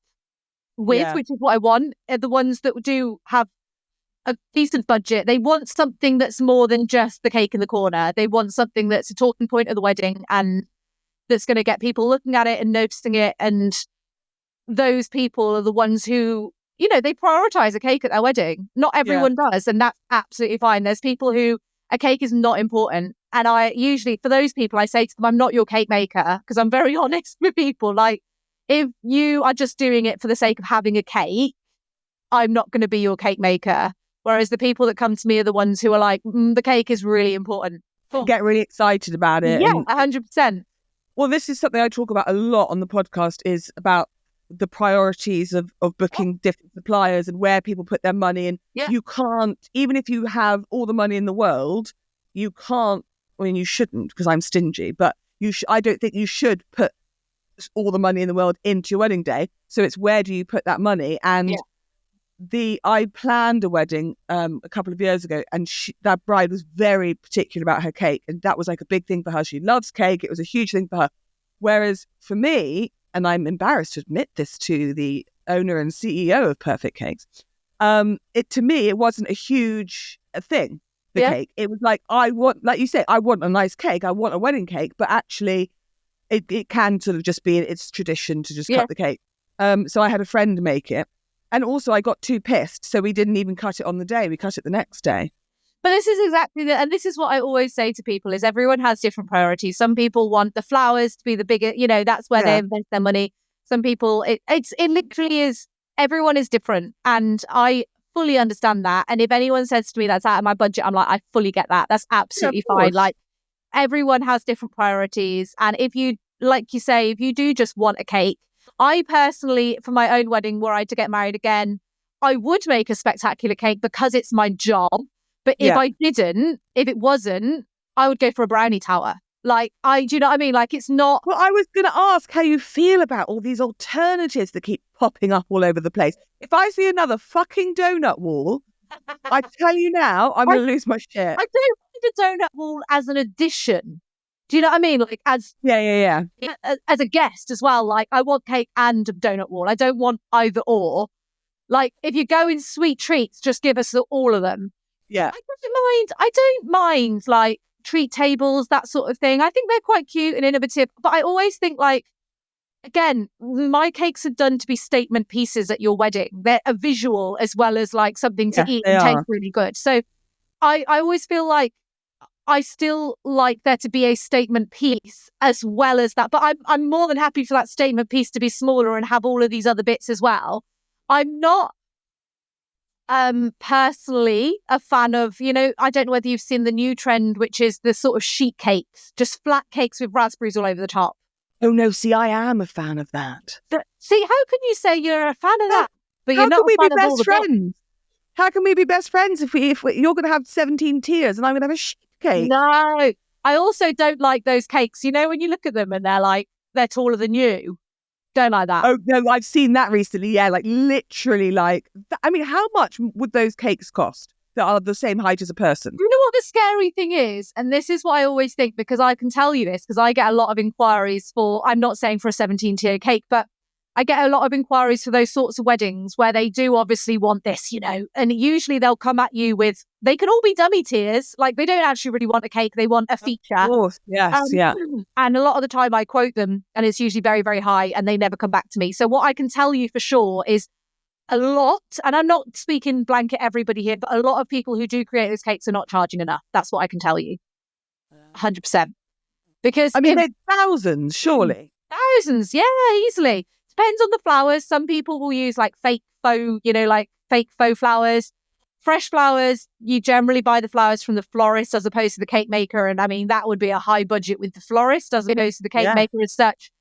with, which is what I want. Are the ones that do have a decent budget. They want something that's more than just the cake in the corner. They want something that's a talking point of the wedding and that's going to get people looking at it and noticing it. And those people are the ones who, they prioritize a cake at their wedding. Not everyone does, and that's absolutely fine. There's people who a cake is not important. And I usually, for those people, I say to them, I'm not your cake maker, because I'm very honest with people. Like, if you are just doing it for the sake of having a cake, I'm not going to be your cake maker. Whereas the people that come to me are the ones who are like, the cake is really important. Get really excited about it. Yeah, 100%. Well, this is something I talk about a lot on the podcast, is about the priorities of booking different suppliers and where people put their money. And you can't, even if you have all the money in the world, you can't, I mean, you shouldn't, because I'm stingy, but I don't think you should put all the money in the world into your wedding day. So it's, where do you put that money? And I planned a wedding a couple of years ago, and that bride was very particular about her cake, and that was like a big thing for her. She loves cake. It was a huge thing for her. Whereas for me, and I'm embarrassed to admit this to the owner and CEO of Perfect Cakes, to me, it wasn't a huge thing, the cake. It was like, I want, like you said, I want a nice cake. I want a wedding cake, but actually it can sort of just be, it's tradition to just cut the cake. So I had a friend make it. And also I got too pissed, so we didn't even cut it on the day. We cut it the next day. But this is exactly and this is what I always say to people, is everyone has different priorities. Some people want the flowers to be the bigger, that's where they invest their money. Some people, it literally is, everyone is different. And I fully understand that. And if anyone says to me that's out of my budget, I'm like, I fully get that. That's absolutely fine. Like, everyone has different priorities. And if you, like you say, if you do just want a cake, I personally, for my own wedding, were I to get married again, I would make a spectacular cake because it's my job. But if I didn't, if it wasn't, I would go for a brownie tower. Like, do you know what I mean? Like, it's not... Well, I was going to ask how you feel about all these alternatives that keep popping up all over the place. If I see another fucking donut wall, I tell you now, I'm going to lose my shit. I don't mind a donut wall as an addition. Do you know what I mean? Like, as a guest as well. Like, I want cake and a donut wall. I don't want either or. Like, if you go in sweet treats, just give us all of them. Yeah. I don't mind like treat tables, that sort of thing. I think they're quite cute and innovative. But I always think, like, again, my cakes are done to be statement pieces at your wedding. They're a visual as well as like something to eat and taste really good. So I always feel like I still like there to be a statement piece as well as that. But I'm more than happy for that statement piece to be smaller and have all of these other bits as well. I'm not personally a fan of, I don't know whether you've seen the new trend, which is the sort of sheet cakes, just flat cakes with raspberries all over the top. Oh no, see, I am a fan of that. See, how can you say you're a fan of that, but you're not a fan of all the friends? How can we be best friends if you're going to have 17 tiers and I'm going to have a sheet cake? No, I also don't like those cakes. When you look at them and they're taller than you. Don't like that. Oh no, I've seen that recently. Yeah, like literally, like I mean, how much would those cakes cost that are the same height as a person? You know what the scary thing is? And this is what I always think, because I can tell you this, because I get a lot of inquiries for, I'm not saying for a 17-tier cake, but I get a lot of inquiries for those sorts of weddings where they do obviously want this, you know, and usually they'll come at you with, they can all be dummy tiers. Like they don't actually really want a cake. They want a feature. Of course, yes, yeah. And a lot of the time I quote them and it's usually very, very high and they never come back to me. So what I can tell you for sure is a lot, and I'm not speaking blanket everybody here, but a lot of people who do create those cakes are not charging enough. That's what I can tell you. 100%. Because I mean, they're thousands, surely. Thousands, yeah, easily. Depends on the flowers. Some people will use like fake faux, you know, like fake faux flowers. Fresh flowers, you generally buy the flowers from the florist as opposed to the cake maker. And I mean, that would be a high budget with the florist as opposed to the cake maker as such.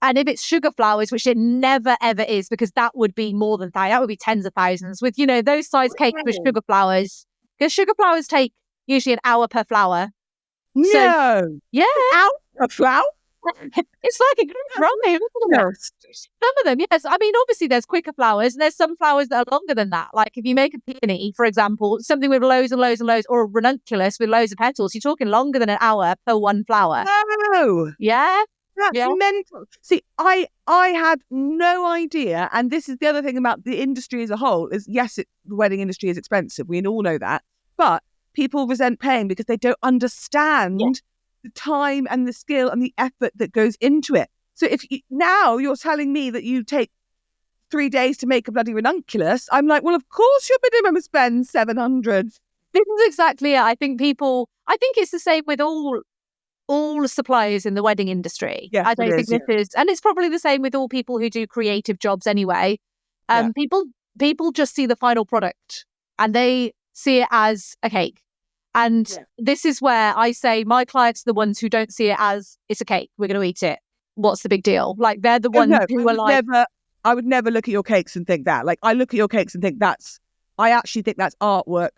And if it's sugar flowers, which it never, ever is, because that would be more than that. That would be tens of thousands with, you know, those size cakes with sugar flowers. Because sugar flowers take usually an hour per flower. No. So, yeah. An hour per flower? It's like a group rhyme. Yes. Some of them, yes. I mean, obviously there's quicker flowers and there's some flowers that are longer than that. Like if you make a peony, for example, something with loads and loads and loads, or a ranunculus with loads of petals, you're talking longer than an hour per one flower. No. Yeah. That's mental. See, I had no idea, and this is the other thing about the industry as a whole, is yes, the wedding industry is expensive. We all know that. But people resent paying because they don't understand the time and the skill and the effort that goes into it. So now you're telling me that you take 3 days to make a bloody ranunculus, I'm like, well, of course your minimum spend 700. This is exactly it. I think it's the same with all suppliers in the wedding industry. Yes, I don't think this is, and it's probably the same with all people who do creative jobs anyway. People just see the final product and they see it as a cake. And this is where I say my clients are the ones who don't see it as it's a cake. We're going to eat it. What's the big deal? Like they're the ones who are like, I would never look at your cakes and think that. Like I look at your cakes and think I actually think that's artwork.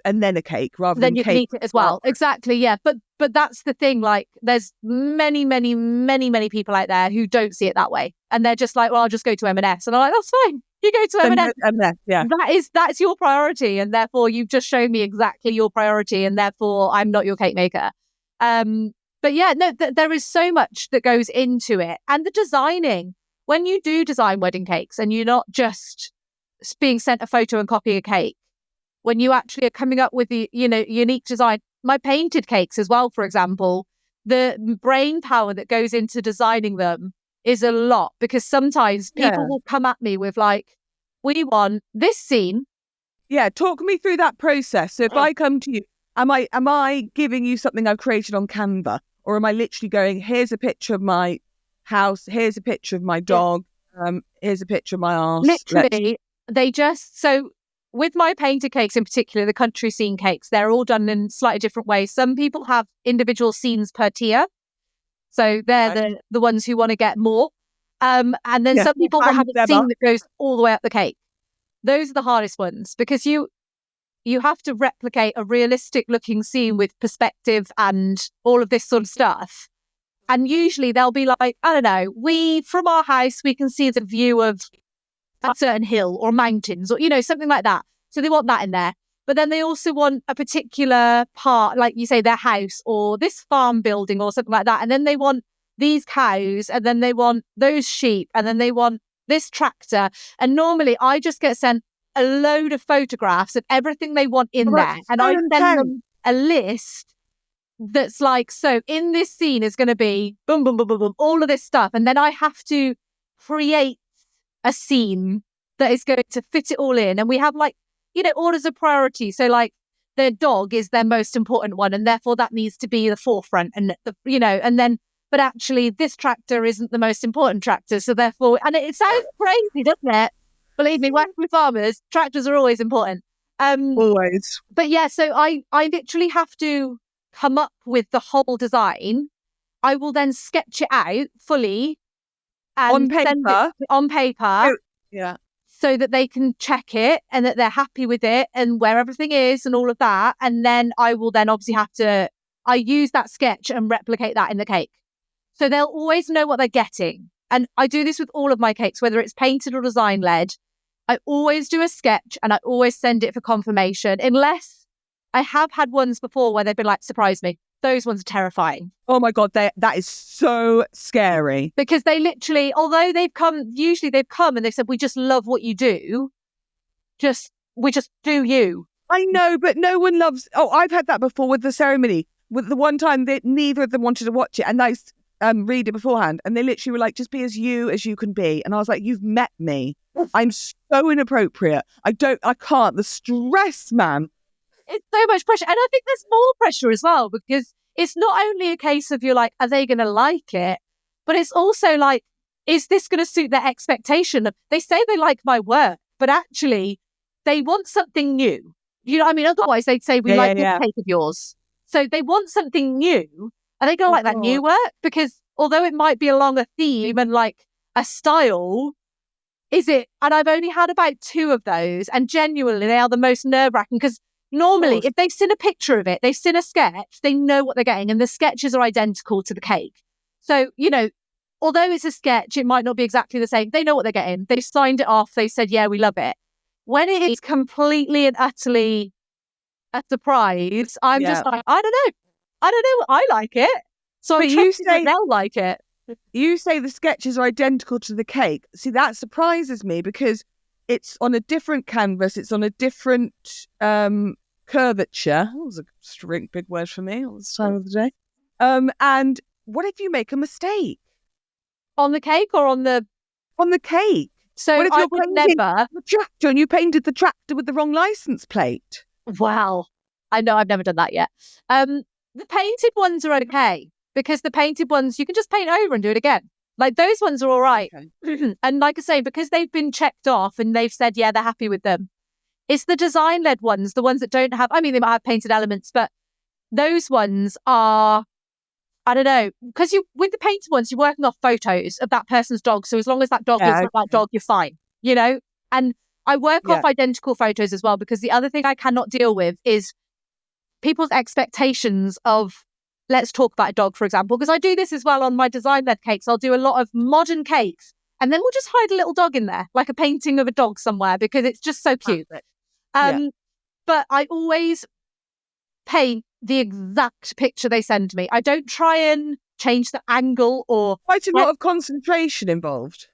And then a cake rather than you cake. can eat it as well. Exactly, yeah. But that's the thing. Like, there's many, many, many, many people out there who don't see it that way, and they're just like, "Well, I'll just go to M&S," and I'm like, "That's fine. You go to M&S. M&S, yeah. That's your priority, and therefore you've just shown me exactly your priority, and therefore I'm not your cake maker." But yeah, no, there is so much that goes into it, and the designing. When you do design wedding cakes, and you're not just being sent a photo and copying a cake. When you actually are coming up with the, you know, unique design, my painted cakes as well, for example, the brain power that goes into designing them is a lot, because sometimes people will come at me with like, we want this scene. Yeah, talk me through that process. So if I come to you, am I giving you something I've created on Canva, or am I literally going, here's a picture of my house, here's a picture of my dog, here's a picture of my arse. Literally, with my painted cakes in particular, the country scene cakes, they're all done in slightly different ways. Some people have individual scenes per tier. So they're the ones who want to get more. And then some people will have a scene that goes all the way up the cake. Those are the hardest ones, because you have to replicate a realistic looking scene with perspective and all of this sort of stuff. And usually they'll be like, I don't know, from our house, we can see the view of a certain hill or mountains or, you know, something like that. So they want that in there. But then they also want a particular part, like you say, their house or this farm building or something like that. And then they want these cows, and then they want those sheep, and then they want this tractor. And normally I just get sent a load of photographs of everything they want in there. And I send them a list that's like, so in this scene is going to be boom, boom, boom, boom, boom, all of this stuff. And then I have to create a scene that is going to fit it all in. And we have like, you know, orders of priority. So like their dog is their most important one, and therefore that needs to be the forefront, and you know, and then, but actually this tractor isn't the most important tractor. So therefore, and it sounds crazy, doesn't it? Believe me, working with farmers, tractors are always important. Always. But yeah, so I literally have to come up with the whole design. I will then sketch it out fully. And on paper. Oh, yeah. So that they can check it and that they're happy with it and where everything is and all of that. And then I will then obviously I use that sketch and replicate that in the cake. So they'll always know what they're getting. and I do this with all of my cakes, whether it's painted or design led, I always do a sketch and I always send it for confirmation, unless I have had ones before where they've been like, surprise me. Those ones are terrifying. Oh my God, that is so scary. Because they literally, although usually they've come and they've said, we just love what you do. We just do you. I know, but no one loves... Oh, I've had that before with the ceremony. With the one time that neither of them wanted to watch it and I read it beforehand, and they literally were like, just be as you can be. And I was like, you've met me. I'm so inappropriate. I can't. The stress, man. It's so much pressure. And I think there's more pressure as well, because it's not only a case of you're like, are they going to like it? But it's also like, is this going to suit their expectation? They say they like my work, but actually they want something new. You know what I mean? Otherwise they'd say, we like this cake of yours. So they want something new. Are they going to like that new work? Because although it might be along a theme and like a style, is it? And I've only had about 2 of those, and genuinely they are the most nerve-wracking, because normally, if they've seen a picture of it, they've seen a sketch, they know what they're getting, and the sketches are identical to the cake. So, you know, although it's a sketch, it might not be exactly the same. They know what they're getting. They've signed it off. They said, yeah, we love it. When it is completely and utterly a surprise, I'm just like, I don't know. I like it. So I'm trusting that they'll like it. You say the sketches are identical to the cake. See, that surprises me because it's on a different canvas. It's on a different curvature. That was a big word for me all this time of the day. And what if you make a mistake? On the cake or on the... On the cake. So what if I would never... the tractor and you painted the tractor with the wrong license plate? Wow. I know, I've never done that yet. The painted ones are okay, because the painted ones, you can just paint over and do it again. Like, those ones are all right. Okay. And like I say, because they've been checked off and they've said, yeah, they're happy with them. It's the design-led ones, the ones that don't have... I mean, they might have painted elements, but those ones are... I don't know, because with the painted ones, you're working off photos of that person's dog. So as long as that dog looks like that dog, you're fine, you know? And I work off identical photos as well, because the other thing I cannot deal with is people's expectations of, let's talk about a dog, for example, because I do this as well on my design-led cakes. I'll do a lot of modern cakes, and then we'll just hide a little dog in there, like a painting of a dog somewhere, because it's just so cute. But I always paint the exact picture they send me. I don't try and change the angle or... Quite a lot of concentration involved.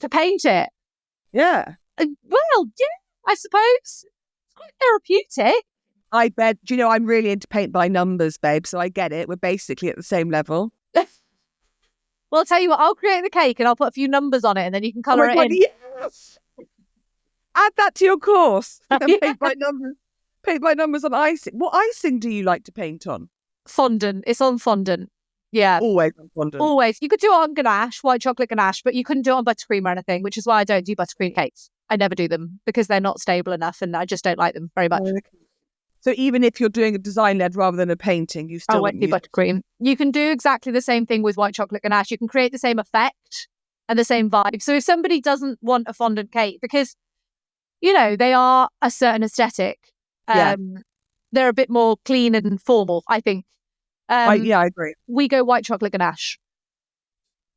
To paint it? Yeah. Well, yeah, I suppose. It's quite therapeutic. I bet. Do you know, I'm really into paint by numbers, babe, so I get it. We're basically at the same level. Well, I'll tell you what, I'll create the cake and I'll put a few numbers on it and then you can colour it in. Yes! Add that to your course. Paint by numbers. Paint by numbers on icing. What icing do you like to paint on? Fondant. It's on fondant. Yeah. Always on fondant. Always. You could do it on ganache, white chocolate ganache, but you couldn't do it on buttercream or anything, which is why I don't do buttercream cakes. I never do them because they're not stable enough and I just don't like them very much. Okay. So even if you're doing a design-led rather than a painting, you still... I won't do buttercream. You can do exactly the same thing with white chocolate ganache. You can create the same effect and the same vibe. So if somebody doesn't want a fondant cake, because, you know, they are a certain aesthetic, they're a bit more clean and formal, I think. I agree. We go white chocolate ganache.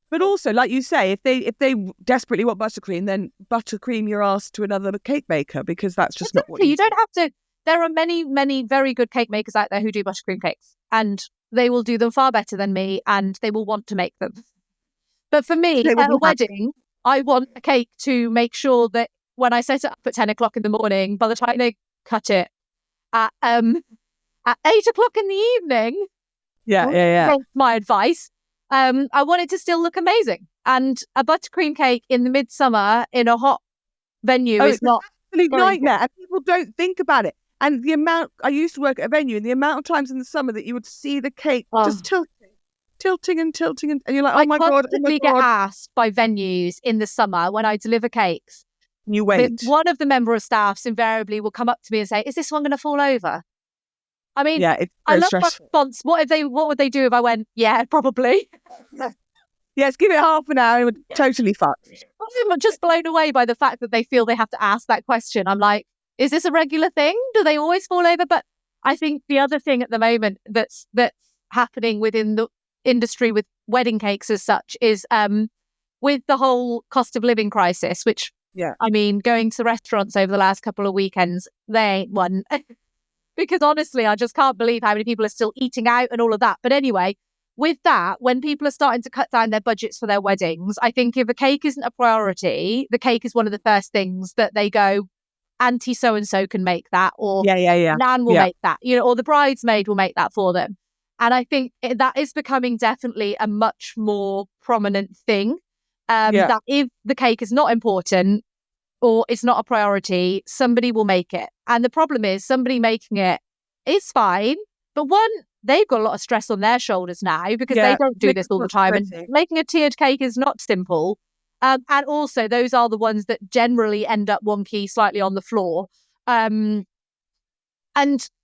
But also, like you say, if they desperately want buttercream, then buttercream your ass to another cake maker, because that's just not what you don't have to. There are many, many very good cake makers out there who do buttercream cakes, and they will do them far better than me, and they will want to make them. But for me, at a wedding, I want a cake to make sure that when I set it up at 10 o'clock in the morning, by the time they cut it at 8 o'clock in the evening, that's my advice. I want it to still look amazing. And a buttercream cake in the midsummer in a hot venue is not an absolute nightmare. And people don't think about it. And the amount, I used to work at a venue, and the amount of times in the summer that you would see the cake just tilting, and you're like, oh my God. I constantly get asked by venues in the summer when I deliver cakes. You wait. One of the member of staffs invariably will come up to me and say, is this one going to fall over? I mean, it's I love my response. What would they do if I went, yeah, probably? Yes, give it half an hour and it would totally fuck. I'm just blown away by the fact that they feel they have to ask that question. I'm like, is this a regular thing? Do they always fall over? But I think the other thing at the moment that's happening within the industry with wedding cakes as such is with the whole cost of living crisis, which, I mean, going to restaurants over the last couple of weekends, they ain't one. Because honestly, I just can't believe how many people are still eating out and all of that. But anyway, with that, when people are starting to cut down their budgets for their weddings, I think if a cake isn't a priority, the cake is one of the first things that they go, Auntie so-and-so can make that, or Nan will make that, or the bridesmaid will make that for them. And I think that is becoming definitely a much more prominent thing. That if the cake is not important or it's not a priority, somebody will make it. And the problem is somebody making it is fine, but one, they've got a lot of stress on their shoulders now because they don't do this all the time. And making a tiered cake is not simple. And also, those are the ones that generally end up wonky, slightly on the floor. And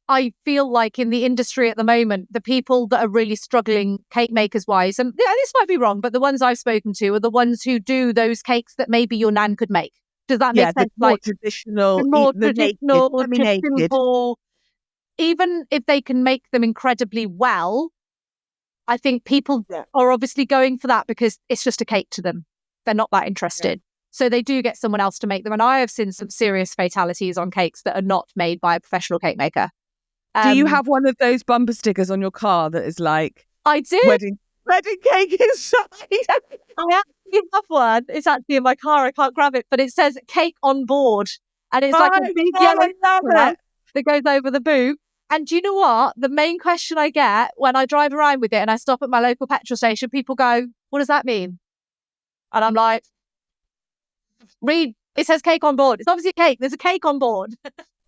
I feel like in the industry at the moment, the people that are really struggling cake makers wise, and this might be wrong, but the ones I've spoken to are the ones who do those cakes that maybe your nan could make. Does that make sense? More traditional, simple. Even if they can make them incredibly well, I think people are obviously going for that because it's just a cake to them. They're not that interested. So they do get someone else to make them. And I have seen some serious fatalities on cakes that are not made by a professional cake maker. Do you have one of those bumper stickers on your car that is like... I do. Wedding cake inside? I actually have one. It's actually in my car. I can't grab it. But it says cake on board. And it's like a big yellow that goes over the boot. And do you know what? The main question I get when I drive around with it and I stop at my local petrol station, people go, what does that mean? And I'm like, read, it says cake on board. It's obviously a cake. There's a cake on board.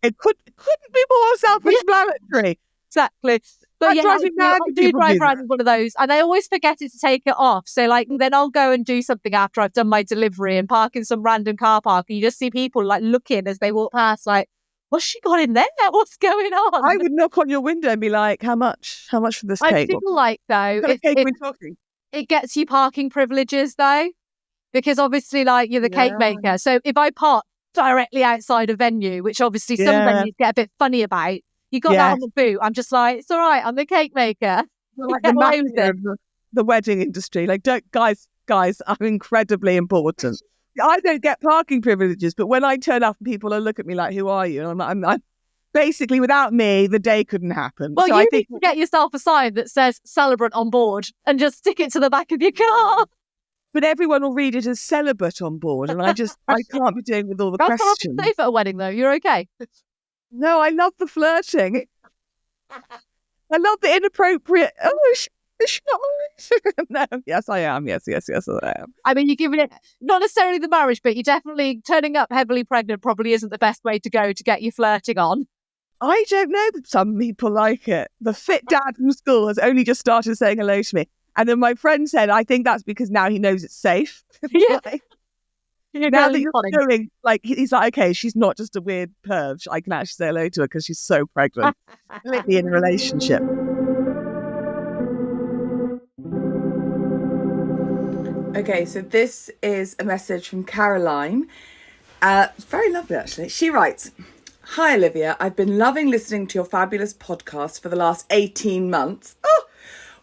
It couldn't be more self-explanatory. Exactly. But I do drive around with one of those and I always forget to take it off. So like, then I'll go and do something after I've done my delivery and park in some random car park. And you just see people like looking as they walk past like, what's she got in there? What's going on? I would knock on your window and be like, how much for this cake? I feel like though, what cake are we talking? It gets you parking privileges though. Because obviously, like, you're the cake maker. So if I park directly outside a venue, which obviously some venues get a bit funny about, you got that on the boot. I'm just like, it's all right. I'm the cake maker. Like the wedding industry. Like, guys are incredibly important. I don't get parking privileges, but when I turn up and people will look at me like, who are you? And I'm basically, without me, the day couldn't happen. Well, so you need to get yourself a sign that says celebrant on board and just stick it to the back of your car. But everyone will read it as celibate on board, and I can't be doing with all the questions. That's safe at a wedding, though. You're okay. No, I love the flirting. I love the inappropriate. Oh, is she not married? No, yes, I am. Yes, I am. I mean, you're giving it not necessarily the marriage, but you're definitely turning up heavily pregnant. Probably isn't the best way to go to get your flirting on. I don't know that some people like it. The fit dad from school has only just started saying hello to me. And then my friend said, I think that's because now he knows it's safe. Yeah. Now that you're doing, like, he's like, okay, she's not just a weird perv. I can actually say hello to her because she's so pregnant. Maybe in a relationship. Okay, so this is a message from Caroline. It's very lovely, actually. She writes, hi, Olivia. I've been loving listening to your fabulous podcast for the last 18 months. Oh!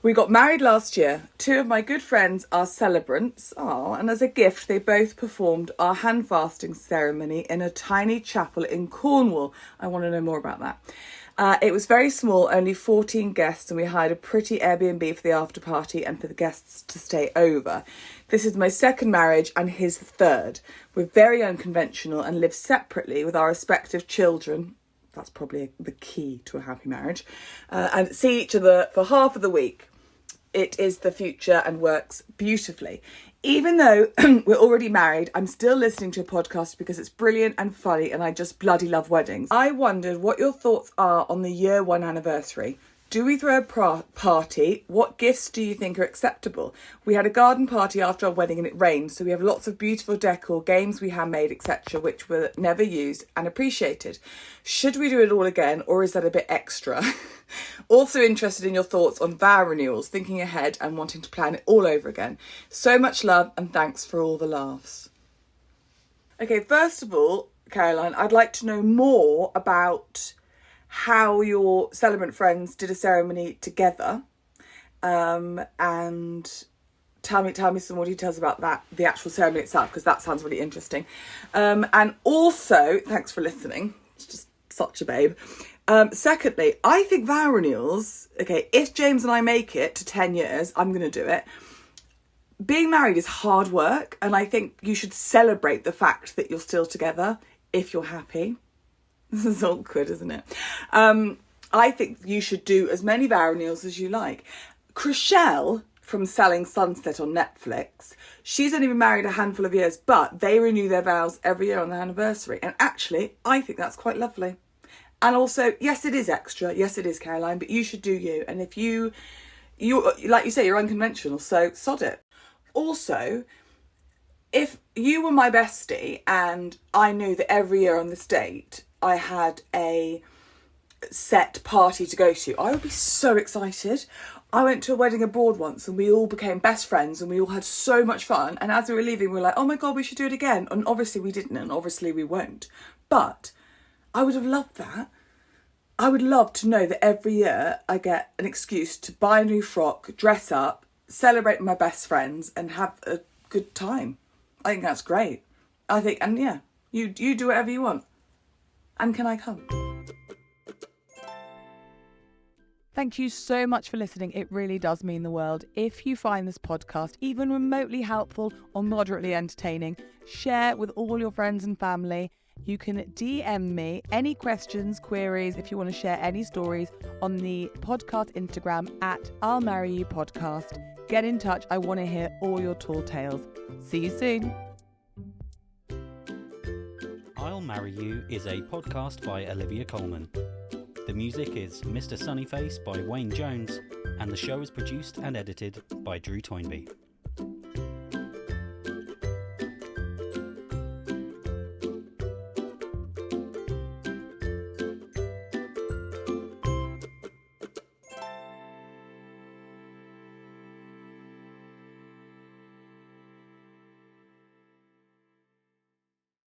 We got married last year. 2 of my good friends are celebrants. Oh, and as a gift, they both performed our hand fasting ceremony in a tiny chapel in Cornwall. I want to know more about that. It was very small, only 14 guests, and we hired a pretty Airbnb for the after party and for the guests to stay over. This is my second marriage and his third. We're very unconventional and live separately with our respective children. That's probably the key to a happy marriage. And see each other for half of the week. It is the future and works beautifully. Even though we're already married, I'm still listening to a podcast because it's brilliant and funny and I just bloody love weddings. I wondered what your thoughts are on the year 1 anniversary. Do we throw a party? What gifts do you think are acceptable? We had a garden party after our wedding and it rained, so we have lots of beautiful decor, games we handmade, etc., which were never used and appreciated. Should we do it all again, or is that a bit extra? Also interested in your thoughts on vow renewals, thinking ahead and wanting to plan it all over again. So much love and thanks for all the laughs. Okay, first of all, Caroline, I'd like to know more about how your celebrant friends did a ceremony together, and tell me some more details about that, the actual ceremony itself, because that sounds really interesting. And also, thanks for listening. It's just such a babe. Secondly, I think vow renewals, okay, if James and I make it to 10 years, I'm going to do it. Being married is hard work, and I think you should celebrate the fact that you're still together if you're happy. This is awkward, isn't it? I think you should do as many vow renewals as you like. Chriselle from Selling Sunset on Netflix, she's only been married a handful of years, but they renew their vows every year on their anniversary. And actually, I think that's quite lovely. And also, yes, it is extra. Yes, it is, Caroline, but you should do you. And if you like you say, you're unconventional, so sod it. Also, if you were my bestie and I knew that every year on this date I had a set party to go to, I would be so excited. I went to a wedding abroad once and we all became best friends and we all had so much fun. And as we were leaving, we were like, oh my God, we should do it again. And obviously we didn't, and obviously we won't. But I would have loved that. I would love to know that every year I get an excuse to buy a new frock, dress up, celebrate with my best friends and have a good time. I think that's great. I think, and yeah, you do whatever you want. And can I come? Thank you so much for listening. It really does mean the world. If you find this podcast even remotely helpful or moderately entertaining, share with all your friends and family. You can DM me any questions, queries, if you want to share any stories on the podcast Instagram at I'll Marry You Podcast. Get in touch. I want to hear all your tall tales. See you soon. I'll Marry You is a podcast by Olivia Coleman. The music is Mr. Sunnyface by Wayne Jones, and the show is produced and edited by Drew Toynbee.